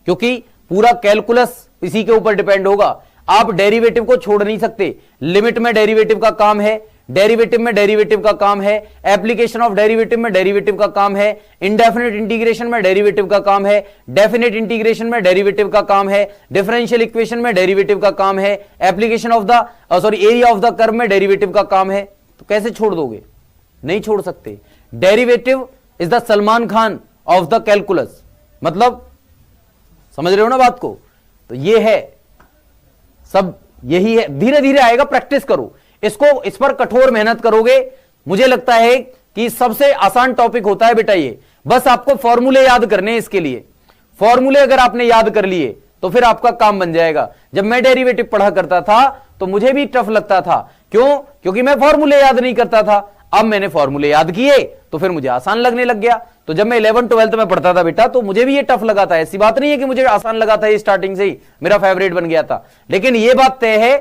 क्योंकि पूरा कैलकुलस इसी के ऊपर डिपेंड होगा। आप डेरिवेटिव को छोड़ नहीं सकते, लिमिट में डेरिवेटिव का काम है, डेरिवेटिव में डेरिवेटिव का काम है, एप्लीकेशन ऑफ डेरिवेटिव में डेरिवेटिव का काम है, इंडेफिनिट इंटीग्रेशन में डेरिवेटिव का काम है, डेफिनिट इंटीग्रेशन में डेरिवेटिव का काम है, डिफरेंशियल इक्वेशन में डेरिवेटिव का काम है, application of the area of the curve में डेरिवेटिव का काम है। तो कैसे छोड़ दोगे, नहीं छोड़ सकते। Derivative is the Salman Khan of the calculus, मतलब समझ रहे हो ना बात को। तो ये है सब, यही है, धीरे धीरे आएगा, प्रैक्टिस करो। इसको, इस पर कठोर मेहनत करोगे, मुझे लगता है कि सबसे आसान टॉपिक होता है बेटा ये। बस आपको फॉर्मूले याद करने हैं इसके लिए। फॉर्मूले अगर आपने याद कर लिए तो फिर आपका काम बन जाएगा। जब मैं डेरिवेटिव पढ़ा करता था तो मुझे भी टफ लगता था, क्यों? क्योंकि मैं फॉर्मूले याद नहीं करता था। अब मैंने फॉर्मूले याद किए तो फिर मुझे आसान लगने लग गया। तो जब मैं 11th 12th में पढ़ता था बेटा तो मुझे भी ये टफ लगा था। ऐसी बात नहीं है कि मुझे आसान लगा था, ये स्टार्टिंग से ही मेरा फेवरेट बन गया था। लेकिन ये बात तय है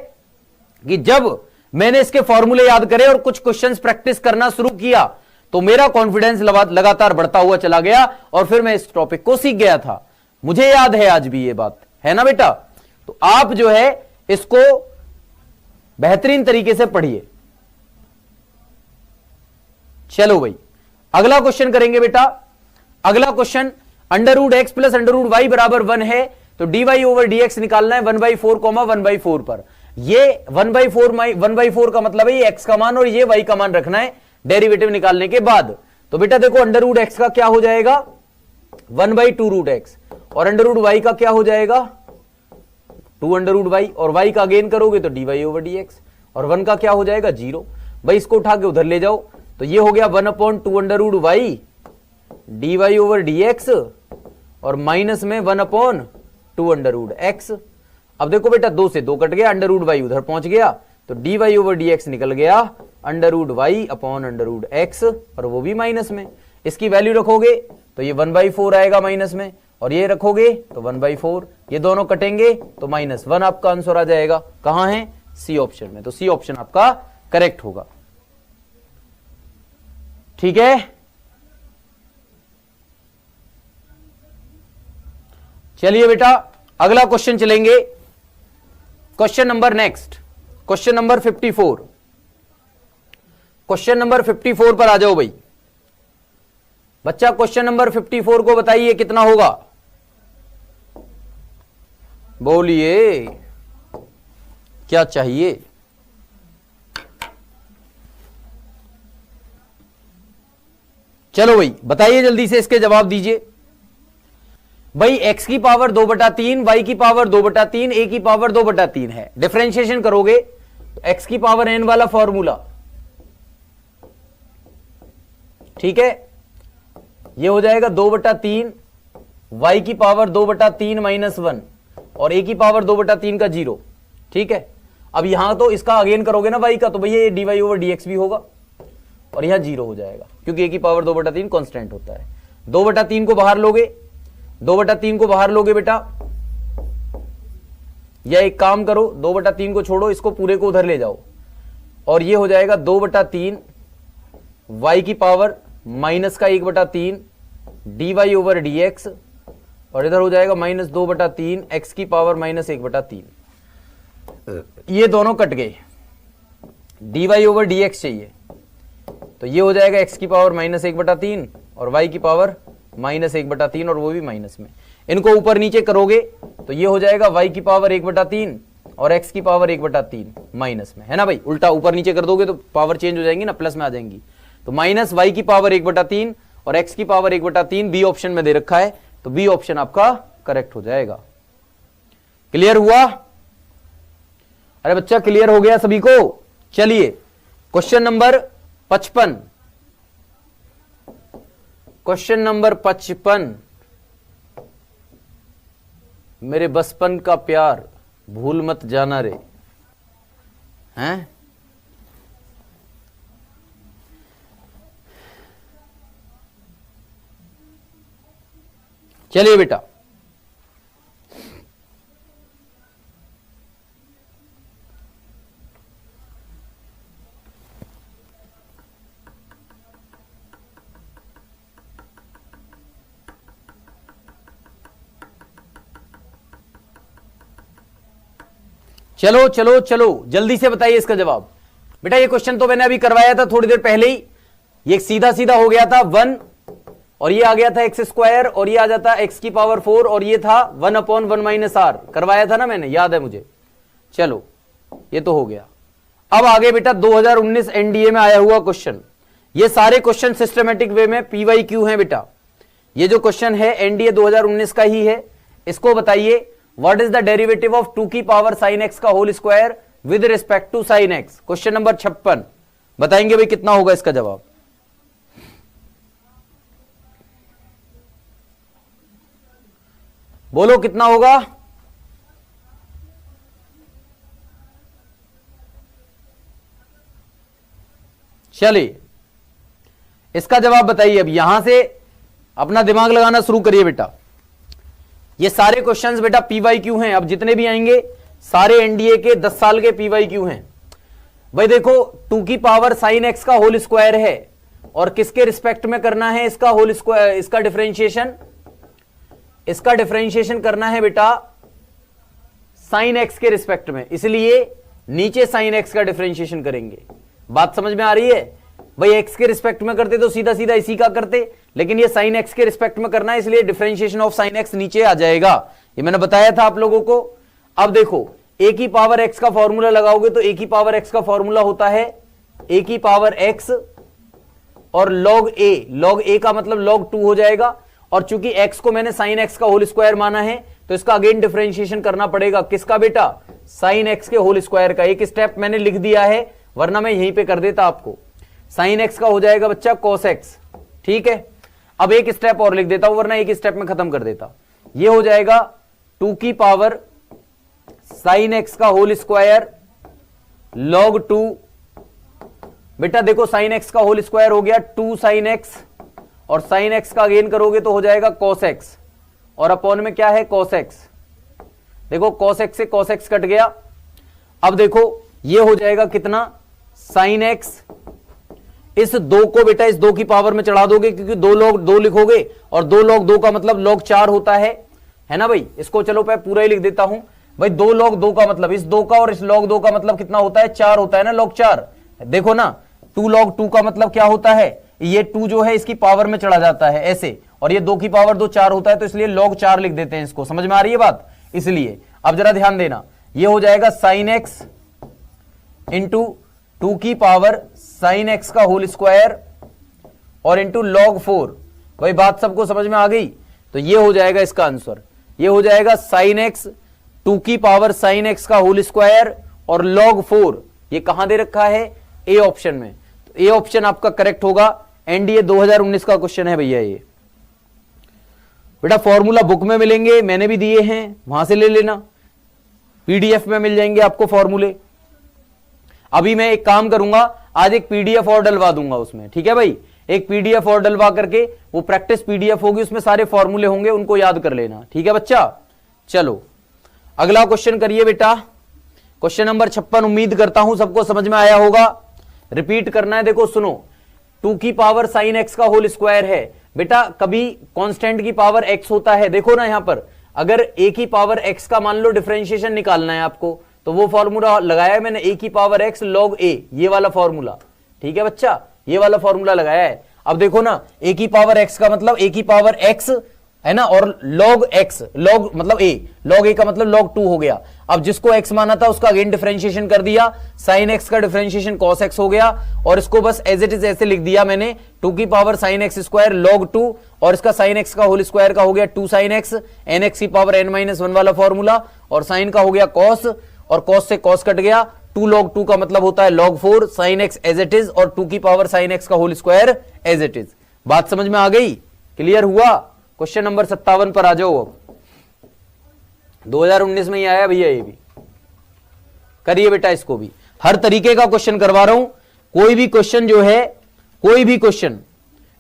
कि जब मैंने इसके फॉर्मूले याद करे और कुछ क्वेश्चंस प्रैक्टिस करना शुरू किया तो मेरा कॉन्फिडेंस लगातार बढ़ता हुआ चला गया और फिर मैं इस टॉपिक को सीख गया था। मुझे याद है आज भी ये बात, है ना बेटा? तो आप जो है इसको बेहतरीन तरीके से पढ़िए। चलो भाई अगला क्वेश्चन करेंगे बेटा। अगला क्वेश्चन, √x प्लस √y बराबर 1 है तो dy ओवर dx निकालना है 1/4 1/4 पर। ये 1/4 का मतलब है ये x का मान और ये y का मान रखना है डेरिवेटिव निकालने के बाद। तो बेटा देखो √x का क्या हो जाएगा 1/2√x और √y का क्या हो जाएगा 2√y और y का अगेन करोगे तो dy ओवर dx और 1 का क्या हो जाएगा 0। भाई इसको उठा के उधर ले जाओ तो ये हो गया 1/2√y dy ओवर dx और माइनस में 1/2√x। अब देखो बेटा 2 से 2 कट गया, √y उधर पहुंच गया तो dy ओवर dx निकल गया √y अपॉन √x और वो भी माइनस में। इसकी वैल्यू रखोगे तो ये 1/4 आएगा माइनस में और ये रखोगे तो 1/4, ये दोनों कटेंगे तो -1 आपका आंसर आ जाएगा। कहां है? सी ऑप्शन में। तो सी ऑप्शन आपका करेक्ट होगा। ठीक है, चलिए बेटा अगला क्वेश्चन चलेंगे। Question number next, question number 54। Question number 54 पर आ जाओ भाई बच्चा। क्वेश्चन नंबर 54 को बताइए कितना होगा, बोलिए क्या चाहिए? चलो भाई बताइए जल्दी से, इसके जवाब दीजिए। भाई x की पावर 2/3, y की पावर 2/3, a की पावर 2/3 है। डिफरेंशिएशन करोगे तो x की पावर n वाला फॉर्मूला, ठीक है, ये हो जाएगा 2/3, y की पावर 2/3 -1 और a की पावर 2/3 का 0। ठीक है, अब यहां तो इसका अगेन करोगे ना y का तो भैया ये dy ओवर dx भी होगा और यहां 0 हो जाएगा क्योंकि a की पावर 2/3 कांस्टेंट होता है। 2/3 को बाहर लोगे, 2/3 को बाहर लोगे बेटा, या एक काम करो 2/3 को छोड़ो, इसको पूरे को उधर ले जाओ और ये हो जाएगा 2/3 y की पावर माइनस का 1/3 dy ओवर dx और इधर हो जाएगा -2/3 x की पावर -1/3। ये दोनों कट गए, dy ओवर dx चाहिए तो ये हो जाएगा x की पावर -1/3 और y की पावर -1/3 और वो भी माइनस में। इनको ऊपर नीचे करोगे तो ये हो जाएगा y की पावर 1/3 और x की पावर 1/3 माइनस में, है ना भाई? उल्टा ऊपर नीचे कर दोगे तो पावर चेंज हो जाएंगी ना, प्लस में आ जाएंगी। तो माइनस y की पावर 1/3 और x की पावर 1/3 बी ऑप्शन में दे रखा है तो बी ऑप्शन आपका करेक्ट हो जाएगा। क्लियर हुआ? अरे बच्चा क्लियर हो गया सभी को? चलिए क्वेश्चन नंबर 55, क्वेश्चन नंबर 55। मेरे बचपन का प्यार भूल मत जाना रे, हैं? चलिए बेटा चलो चलो चलो जल्दी से बताइए इसका जवाब। बेटा ये क्वेश्चन तो मैंने अभी करवाया था थोड़ी देर पहले ही, ये सीधा सीधा हो गया था 1 और ये आ गया था x² और ये आ जाता x की पावर 4 और ये था 1/1 - r, करवाया था ना मैंने, याद है मुझे। चलो ये तो हो गया। अब आगे बेटा 2019 एनडीए में आया हुआ क्वेश्चन। ये सारे क्वेश्चन सिस्टमेटिक वे में PYQ हैं बेटा। ये जो क्वेश्चन है एनडीए 2019 का ही है। इसको बताइए what is the derivative of 2 की पावर sin x का whole square with respect to sine x. Question number 56 बताएंगे भाई कितना होगा इसका जवाब। बोलो कितना होगा। चलिए इसका जवाब बताइए। अब यहां से अपना दिमाग लगाना शुरू करिए बेटा। ये सारे क्वेश्चंस बेटा पीवाईक्यू हैं। अब जितने भी आएंगे सारे एनडीए के 10 साल के पीवाईक्यू हैं भाई। देखो 2 की पावर साइन एक्स का होल स्क्वायर है और किसके रिस्पेक्ट में करना है इसका होल स्क्वायर, इसका डिफरेंशिएशन करना है बेटा साइन एक्स के रिस्पेक्ट में, इसलिए नीचे साइन एक्स का डिफरेंशिएशन करेंगे। बात समझ में आ रही है भाई। एक्स के रिस्पेक्ट में करते तो सीधा सीधा इसी का करते, लेकिन ये साइन एक्स के रिस्पेक्ट में करना है, इसलिए डिफरेंशिएशन ऑफ साइन एक्स नीचे आ जाएगा। ये मैंने बताया था आप लोगों को। अब देखो ए की पावर एक्स का फॉर्मूला लगाओगे तो ए की पावर एक्स का फॉर्मूला होता है ए की पावर एक्स और लॉग ए का मतलब लॉग 2 हो जाएगा। और चूंकि एक्स को मैंने साइन एक्स का होल स्क्वायर माना है तो इसका अगेन डिफरेंशिएशन करना पड़ेगा। किसका बेटा? साइन एक्स के होल स्क्वायर का। एक स्टेप मैंने लिख दिया है, वरना मैं यहीं पे कर देता आपको। साइन एक्स का हो जाएगा बच्चा कॉस एक्स, ठीक है। अब एक स्टेप और लिख देता हूं, वरना एक स्टेप में खत्म कर देता। ये हो जाएगा 2 की पावर साइन एक्स का होल स्क्वायर लॉग 2। बेटा देखो साइन एक्स का होल स्क्वायर हो गया 2 साइन एक्स, और साइन एक्स का अगेन करोगे तो हो जाएगा कॉस एक्स, और अपॉन में क्या है कॉस एक्स। देखो कॉस एक्स से कॉस एक्स कट गया। अब देखो ये हो जाएगा कितना? Sine x. इस 2 को बेटा इस 2 की पावर में चढ़ा दोगे, क्योंकि 2 log 2 लिखोगे और 2 log 2 का मतलब log 4 होता है ना भाई। इसको चलो मैं पूरा ही लिख देता हूं भाई। 2 log 2 का मतलब इस 2 का और इस log 2 का मतलब कितना होता है? 4 होता है ना, log 4। देखो ना 2 log 2 का मतलब क्या होता है? ये 2 जो है इसकी पावर में चढ़ा जाता है ऐसे, और ये 2 की पावर 2 4 होता है, तो इसलिए log 4 लिख देते हैं इसको। समझ में आ रही है बात? इसलिए अब जरा ध्यान देना, ये हो जाएगा साइन एक्स इंटू 2 की पावर साइन एक्स का होल स्क्वायर और इंटू log 4। भाई बात सबको समझ में आ गई? तो ये हो जाएगा इसका आंसर। ये हो जाएगा साइन एक्स 2 की पावर साइन एक्स का होल स्क्वायर और log 4। ये कहां दे रखा है? ए ऑप्शन में। तो ए ऑप्शन आपका करेक्ट होगा। एनडीए 2019 का क्वेश्चन है भैया ये। बेटा फॉर्मूला बुक में मिलेंगे, मैंने भी दिए हैं, वहां से ले लेना। पीडीएफ में मिल जाएंगे आपको फॉर्मूले। अभी मैं एक काम करूंगा, आज एक पीडीएफ और डलवा दूंगा उसमें, ठीक है भाई। एक पीडीएफ और डलवा करके वो प्रैक्टिस पीडीएफ होगी, उसमें सारे फॉर्मूले होंगे, उनको याद कर लेना, ठीक है बच्चा। चलो अगला क्वेश्चन करिए बेटा। क्वेश्चन नंबर 56 उम्मीद करता हूं सबको समझ में आया होगा। रिपीट करना है। देखो सुनो, 2 की पावर साइन एक्स का होल स्क्वायर है बेटा। कभी कांस्टेंट की पावर एक्स होता है। देखो ना यहां पर, अगर ए की पावर एक्स का मान लो डिफरेंशिएशन निकालना है आपको, तो वो फॉर्मूला लगाया है मैंने, ए की पावर एक्स लॉग ए, ये वाला फॉर्मूला, ठीक है बच्चा, ये वाला फॉर्मूला लगाया है। अब देखो ना, ए की पावर एक्स का मतलब ए की पावर एक्स है ना, और log x, log मतलब a, log a का मतलब log 2 हो गया। अब जिसको x माना था उसका अगेन डिफरेंशिएशन कर दिया, sin x का डिफरेंशिएशन cos x हो गया, और इसको बस एज इट इज ऐसे लिख दिया मैंने, 2 की power sin x square log 2, और इसका sin x का होल स्क्वायर का हो गया 2 sin x, nx की पावर n-1 वाला फॉर्मूला, और sin का हो गया cos, और cos से cos कट गया, 2 log 2 का मतलब होता है log 4, sin x as it is, और 2 की पावर sin x का whole square as it is. बात समझ में आ गई? क्लियर हुआ? क्वेश्चन नंबर 57 पर आ जाओ। अब 2019 में ही आया भैया, ये भी करिए बेटा। इसको भी हर तरीके का क्वेश्चन करवा रहा हूं। कोई भी क्वेश्चन जो है, कोई भी क्वेश्चन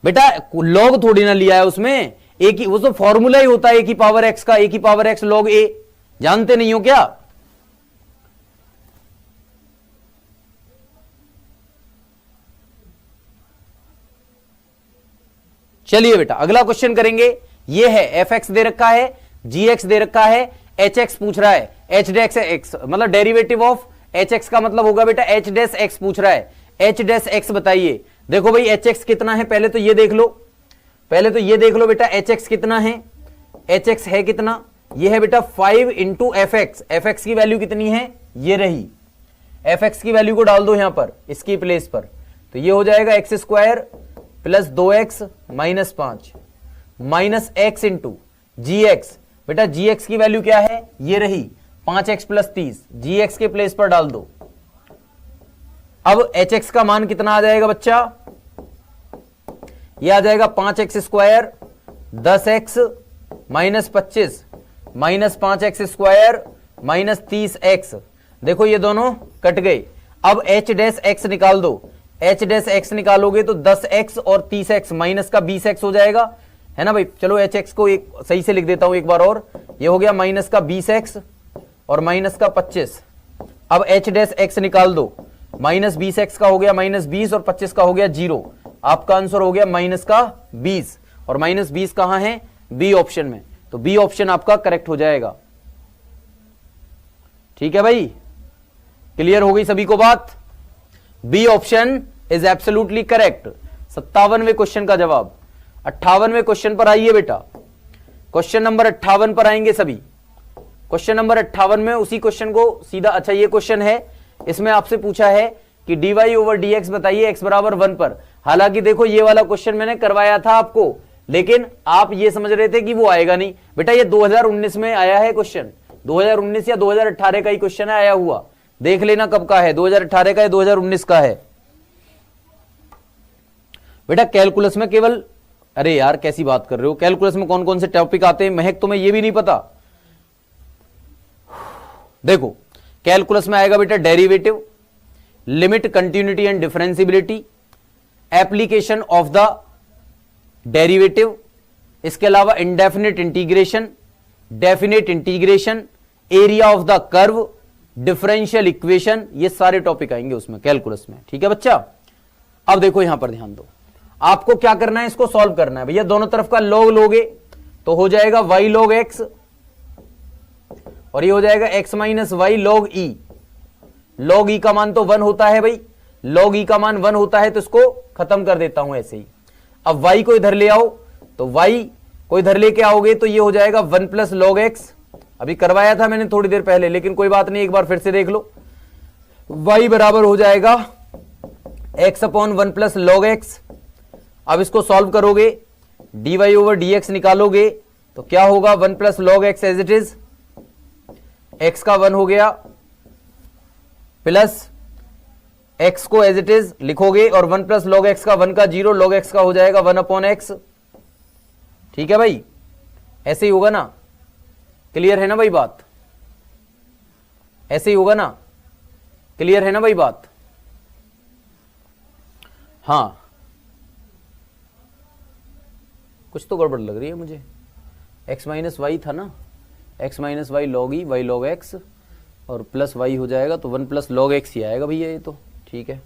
बेटा लॉग थोड़ी ना लिया है उसमें, एक ही वो तो फॉर्मूला ही होता है ए की पावर एक्स का, ए की पावर एक्स लॉग ए। जानते नहीं हो क्या? चलिए बेटा अगला क्वेश्चन करेंगे। ये है एफ एक्स दे रखा है, जी एक्स दे रखा है, एच एक्स पूछ रहा है, एच डैश एक्स मतलब डेरिवेटिव ऑफ एच एक्स का मतलब होगा बेटा एच डैश एक्स पूछ रहा है। एच डैश एक्स बताइए। देखो भाई एच एक्स कितना है, पहले तो ये देख लो, पहले तो ये देख लो बेटा एच एक्स कितना है। एच एक्स है कितना? ये है बेटा 5 into F x. F x की वैल्यू कितनी है? ये रही। एफ एक्स की वैल्यू को डाल दो यहां पर, इसकी प्लेस पर, तो ये हो जाएगा X square plus 2x minus 5 minus X into G X. बेटा जी एक्स की वैल्यू क्या है? ये रही 5x प्लस 30, जी एक्स के प्लेस पर डाल दो, अब एच एक्स का मान कितना आ जाएगा बच्चा, यह आ जाएगा 5x square 10x minus 25 minus 5x square minus 30x। देखो ये दोनों कट गए। अब h डैश x निकाल दो, h डैश x निकालोगे तो 10x और 30x माइनस का 20x हो जाएगा, है ना भाई। चलो एच एक्स को एक सही से लिख देता हूं एक बार और, ये हो गया माइनस का 20x और माइनस का 25। अब h डैश x निकाल दो, माइनस 20x का हो गया माइनस 20 और 25 का हो गया 0। आपका आंसर हो गया माइनस का 20 और माइनस 20 कहां है, बी ऑप्शन में। तो बी ऑप्शन आपका करेक्ट हो जाएगा। ठीक है भाई, क्लियर हो गई सभी को बात। B option is absolutely correct. 57वें क्वेश्चन का जवाब। 58वें क्वेश्चन पर आइए बेटा, क्वेश्चन नंबर 58 पर आएंगे सभी। क्वेश्चन नंबर 58 में उसी क्वेश्चन को सीधा, अच्छा ये क्वेश्चन है, इसमें आपसे पूछा है कि dy ओवर dx बताइए x बराबर 1 पर। हालांकि देखो ये वाला क्वेश्चन मैंने करवाया था आपको, लेकिन आप ये समझ रहे थे कि वो आएगा नहीं। बेटा ये 2019 में आया है क्वेश्चन, 2019 या 2018 का ही क्वेश्चन है आया हुआ। देख लेना कब का है, 2018 का है 2019 का है बेटा। कैलकुलस में केवल, अरे यार कैसी बात कर रहे हो, कैलकुलस में कौन कौन से टॉपिक आते हैं महक, तुम्हें ये भी नहीं पता। देखो कैलकुलस में आएगा बेटा derivative, limit, continuity and differentiability, application of the derivative, इसके अलावा indefinite integration, definite integration, area of the curve, differential equation, ये सारे टॉपिक आएंगे उसमें कैलकुलस में। ठीक है बच्चा। अब देखो यहां पर ध्यान दो, आपको क्या करना है, इसको सॉल्व करना है भैया। दोनों तरफ का लॉग लोगे तो हो जाएगा y log x और ये हो जाएगा x minus y log e। log e का मान तो 1 होता है भाई, log e का मान 1 होता है, तो इसको खत्म कर देता हूं ऐसे ही। अब y को इधर ले आओ, तो y को इधर लेके आओगे तो ये हो जाएगा 1 प्लस log x। अभी करवाया था मैंने थोड़ी देर पहले, लेकिन कोई बात नहीं, एक बार फिर से देख लो। y बराबर हो जाएगा x upon 1 plus log x। अब इसको सॉल्व करोगे, dy ओवर dx निकालोगे तो क्या होगा, 1 plus log x as it is, x का 1 हो गया, प्लस x को एज इट इज लिखोगे और 1 प्लस log x का 1 का 0, log x का हो जाएगा 1 अपॉन x। ठीक है भाई, ऐसे ही होगा ना, क्लियर है ना भाई बात, ऐसे ही होगा ना, क्लियर है ना भाई बात। हाँ कुछ तो गड़बड़ लग रही है मुझे, x माइनस वाई था ना, x माइनस वाई लॉग ई, वाई लॉग एक्स और प्लस वाई हो जाएगा तो 1 प्लस लॉग एक्स ही आएगा भैया ये तो। ठीक है,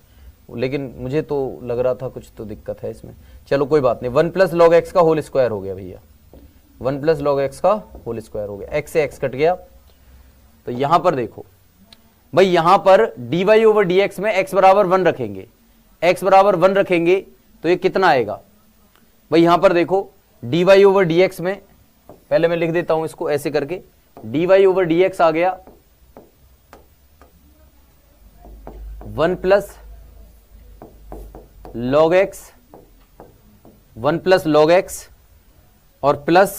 लेकिन मुझे तो लग रहा था कुछ तो दिक्कत है इसमें। चलो कोई बात नहीं, 1 प्लस लॉग एक्स का होल स्क्वायर हो गया भैया, 1 प्लस लॉग एक्स का होल स्क्वायर हो गया, x से x कट गया। तो यहां पर देखो भाई, यहां पर dy ओवर dx में x बराबर 1 रखेंगे, x बराबर 1 रखेंगे तो ये कितना आएगा भाई। यहां पर देखो dy ओवर dx में, पहले मैं लिख देता हूं इसको ऐसे करके, dy ओवर dx आ गया 1 plus log x, 1 plus log x और प्लस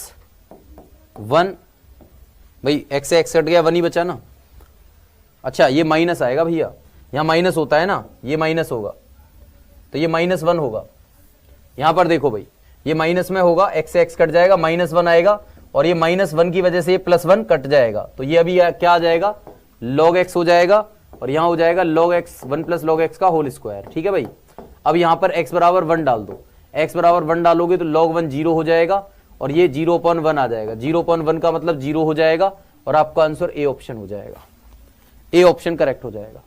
1, भाई x से x कट गया, 1 ही बचा ना। अच्छा ये माइनस आएगा भैया, यहां माइनस होता है ना, ये माइनस होगा तो ये -1 होगा। यहां पर देखो भाई, ये माइनस में होगा, x से x कट जाएगा, -1 आएगा और ये -1 की वजह से ये +1 कट जाएगा, तो ये अभी क्या आ जाएगा, log x हो जाएगा और यहां हो जाएगा log x, 1 plus log x का होल स्क्वायर। ठीक है भाई, अब यहां पर x बराबर 1 डाल दो, x बराबर 1 डालोगे तो log 1 0 हो जाएगा और ये 0/1 आ जाएगा, 0/1 का मतलब 0 हो जाएगा और आपका आंसर ए ऑप्शन हो जाएगा, ए ऑप्शन करेक्ट हो जाएगा।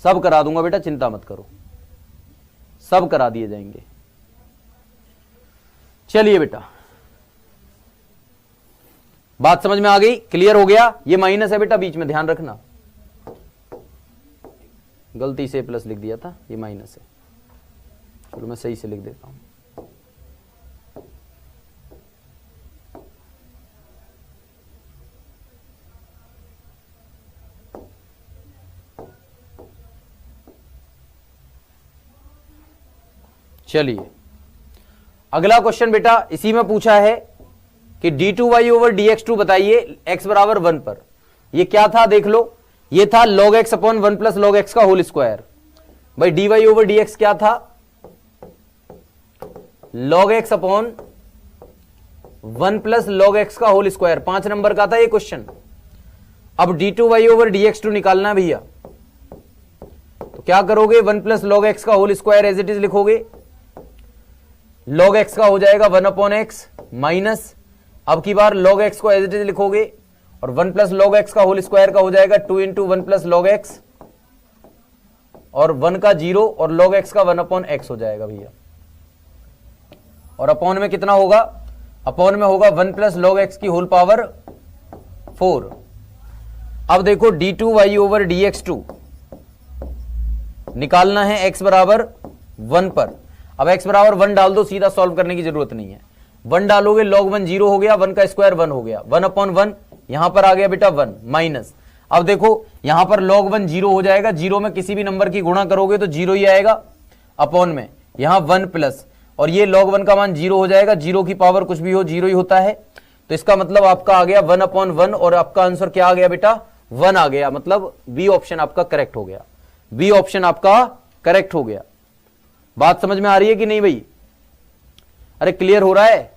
सब करा दूंगा बेटा, चिंता मत करो, सब करा दिए जाएंगे। चलिए बेटा, बात समझ में आ गई, क्लियर हो गया। ये माइनस है बेटा, बीच में ध्यान रखना, गलती से प्लस लिख दिया था, ये माइनस है। चलो मैं सही से लिख देता हूं। चलिए अगला क्वेश्चन बेटा, इसी में पूछा है कि d2y ओवर dx2 बताइए x बराबर 1 पर। ये क्या था देख लो, ये था log x upon 1 plus log x का होल स्क्वायर। भाई dy ओवर dx क्या था? log x upon 1 plus log x का होल स्क्वायर। 5 नंबर का था ये क्वेश्चन। अब d2y ओवर dx2 निकालना है भैया, तो क्या करोगे? 1 प्लस log x का whole square as it is लिखोगे। log x का हो जाएगा 1 अपॉन एक्स माइनस, अब की बार log x को एज इट इज लिखोगे, और 1 प्लस log x का होल स्क्वायर का हो जाएगा 2 इंटू 1 प्लस log x, और 1 का 0 और log x का 1 अपॉन एक्स हो जाएगा भैया। और अपॉन में कितना होगा? अपॉन में होगा 1 प्लस log x की होल पावर 4। अब देखो d2y ओवर dx2 निकालना है x बराबर 1 पर। अब x बराबर 1 डाल दो, सीधा सॉल्व करने की जरूरत नहीं है। 1 डालोगे log 1 0 हो गया, 1 का स्क्वायर 1 हो गया, 1 अपॉन 1 यहां पर आ गया बेटा 1 माइनस। अब देखो यहां पर log 1 0 हो जाएगा, 0 में किसी भी नंबर की गुणा करोगे तो 0 ही आएगा, अपॉन में यहां 1 प्लस, और ये log 1 का मान 0 हो जाएगा। 0 की पावर कुछ भी हो 0 ही होता है, तो इसका मतलब आपका आ गया 1 अपॉन 1, और आपका आंसर क्या आ गया बेटा? 1 आ गया। मतलब बी ऑप्शन आपका करेक्ट हो गया। बी ऑप्शन आपका करेक्ट हो गया। बात समझ में आ रही है कि नहीं भाई? अरे क्लियर हो रहा है?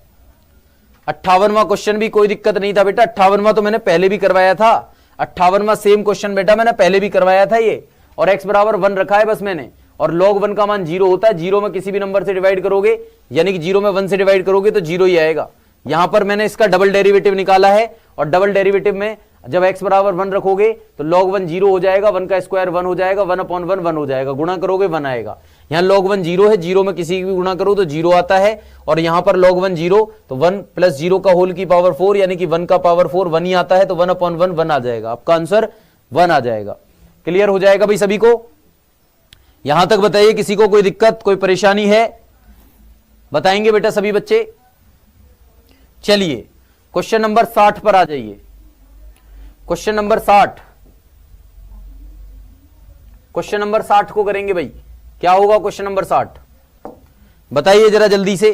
58वां क्वेश्चन भी कोई दिक्कत नहीं था बेटा। 58वां तो मैंने पहले भी करवाया था। 58वां सेम क्वेश्चन बेटा मैंने पहले भी करवाया था ये, और x बराबर 1 रखा है बस मैंने, और log 1 का मान 0 होता है। 0 में किसी भी नंबर से डिवाइड करोगे, यानी कि 0 में 1 से डिवाइड करोगे तो 0 ही आएगा। यहां पर मैंने इसका डबल डेरिवेटिव निकाला है, और डबल डेरिवेटिव में जब x बराबर 1 रखोगे तो log 1 0 हो जाएगा, 1 का स्क्वायर 1 हो जाएगा, 1 अपॉन 1 1 हो जाएगा, गुणा करोगे 1 आएगा। यहां log 1 0 है, 0 में किसी की भी गुणा करो तो 0 आता है, और यहां पर log 1 0 तो 1 प्लस 0 का होल की पावर 4, यानी कि 1 का पावर 4 1 ही आता है, तो 1 अपॉन 1 1 आ जाएगा। आपका आंसर 1 आ जाएगा। क्लियर हो जाएगा भाई सभी को? यहां तक बताइए, किसी को कोई दिक्कत कोई परेशानी है? बताएंगे बेटा सभी बच्चे? चलिए क्वेश्चन नंबर 60 पर आ जाइए। क्वेश्चन नंबर 60, क्वेश्चन नंबर 60 को करेंगे भाई। क्या होगा क्वेश्चन नंबर 60? बताइए जरा जल्दी से।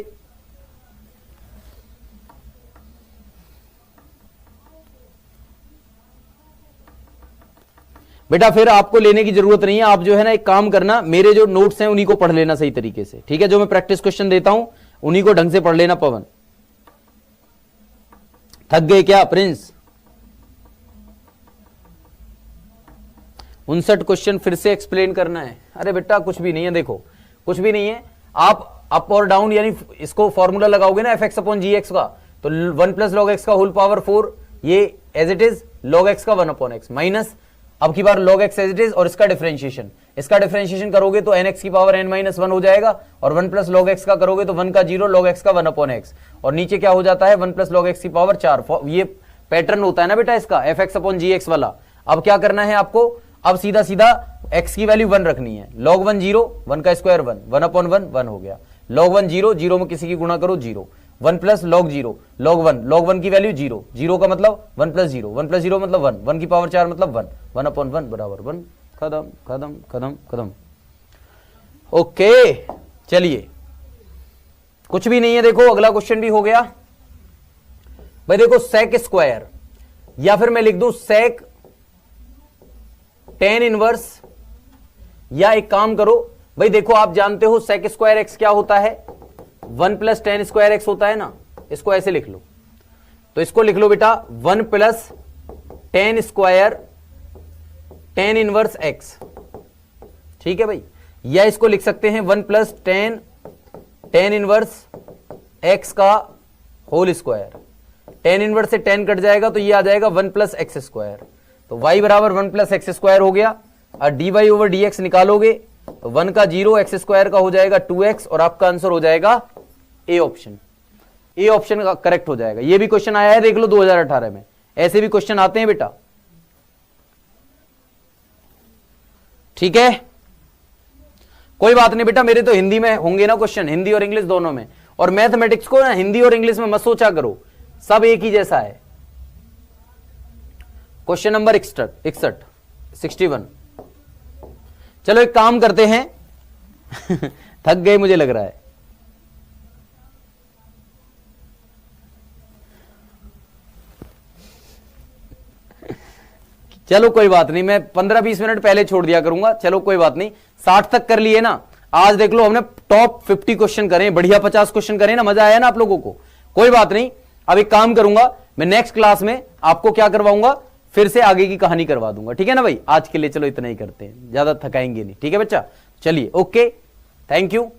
बेटा फिर आपको लेने की जरूरत नहीं है, आप जो है ना एक काम करना, मेरे जो नोट्स हैं उन्हीं को पढ़ लेना सही तरीके से, ठीक है? जो मैं प्रैक्टिस क्वेश्चन देता हूं उन्हीं को ढंग से पढ़ लेना। पवन थक गए क्या प्रिंस? 59 क्वेश्चन फिर से एक्सप्लेन करना है? अरे बेटा कुछ भी नहीं है, देखो कुछ भी नहीं है। आप अप और डाउन यानी इसको फॉर्मूला लगाओगे ना fx अपॉन जी एक्स का, तो 1 प्लस log x का होल पावर 4, ये as it is log x का 1 अपॉन एक्स माइनस, अब की बार log x as it is, और इसका डिफरेंशिएशन, इसका डिफरेंशिएशन करोगे तो nx की पावर n माइनस 1 हो जाएगा, और 1 प्लस log x का करोगे तो 1 का 0 log x का 1 अपॉन एक्स, और नीचे क्या हो जाता है 1 प्लस log x की पावर 4। ये पैटर्न होता है ना बेटा इसका fx अपॉन जी एक्स वाला। अब क्या करना है आपको? अब सीधा सीधा x की वैल्यू 1 रखनी है। log 1 0, 1 का स्क्वायर 1, 1 अपॉन 1 1 हो गया। log 1 0, 0 में किसी की गुणा करो 0, 1 प्लस log 0, log 1 की वैल्यू 0, 0 का मतलब 1 प्लस 0, 1 प्लस 0 मतलब 1, 1 की पावर 4 मतलब 1, 1 अपॉन 1 बराबर 1। खत्म खत्म खत्म खत्म। ओके चलिए, कुछ भी नहीं है। देखो अगला क्वेश्चन भी हो गया भाई। देखो sec स्क्वायर, या फिर मैं लिख दूं sec tan इनवर्स, या एक काम करो भाई, देखो आप जानते हो sec स्क्वायर एक्स क्या होता है? 1 प्लस tan स्क्वायर एक्स होता है ना। इसको ऐसे लिख लो, तो इसको लिख लो बेटा 1 plus tan square tan inverse x, ठीक है भाई? या इसको लिख सकते हैं 1 प्लस tan इनवर्स एक्स का होल स्क्वायर। tan इनवर्स से tan कट जाएगा तो ये आ जाएगा 1 प्लस एक्स स्क्वायर, तो y बराबर 1 प्लस एक्स स्क्वायर हो गया। और dy ओवर dx निकालोगे तो 1 का 0 एक्स स्क्वायर का हो जाएगा 2x, और आपका आंसर हो जाएगा ए ऑप्शन। ए ऑप्शन का करेक्ट हो जाएगा। ये भी क्वेश्चन आया है देख लो 2018 में, ऐसे भी क्वेश्चन आते हैं बेटा, ठीक है? कोई बात नहीं बेटा, मेरे तो हिंदी में होंगे ना क्वेश्चन, हिंदी और इंग्लिश दोनों में। और मैथमेटिक्स को ना हिंदी और इंग्लिश में मत सोचा करो, सब एक ही जैसा है। Question number 61। चलो एक काम करते हैं थक गए मुझे लग रहा है। चलो कोई बात नहीं, मैं 15-20 मिनट पहले छोड़ दिया करूंगा। चलो कोई बात नहीं, 60 तक कर लिए ना। आज देख लो हमने टॉप 50 क्वेश्चन करे, बढ़िया 50 क्वेश्चन करे ना, मजा आया ना आप लोगों को। कोई बात नहीं, अब एक काम करूंगा मैं, नेक्स्ट क्लास में आपको क्या करवाऊंगा, फिर से आगे की कहानी करवा दूंगा, ठीक है ना भाई। आज के लिए चलो इतना ही करते हैं, ज्यादा थकाएंगे नहीं, ठीक है बच्चा। चलिए ओके, थैंक यू।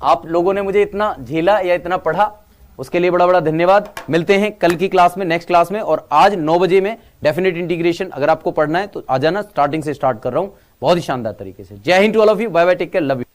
आप लोगों ने मुझे इतना झेला या इतना पढ़ा, उसके लिए बड़ा बड़ा धन्यवाद। मिलते हैं कल की क्लास में, नेक्स्ट क्लास में। और आज 9 बजे में डेफिनेट इंटीग्रेशन अगर आपको पढ़ना है तो आ जाना, स्टार्टिंग से स्टार्ट कर रहा हूं बहुत ही शानदार तरीके से। जय हिंद to all of you, bye bye, take care, love you.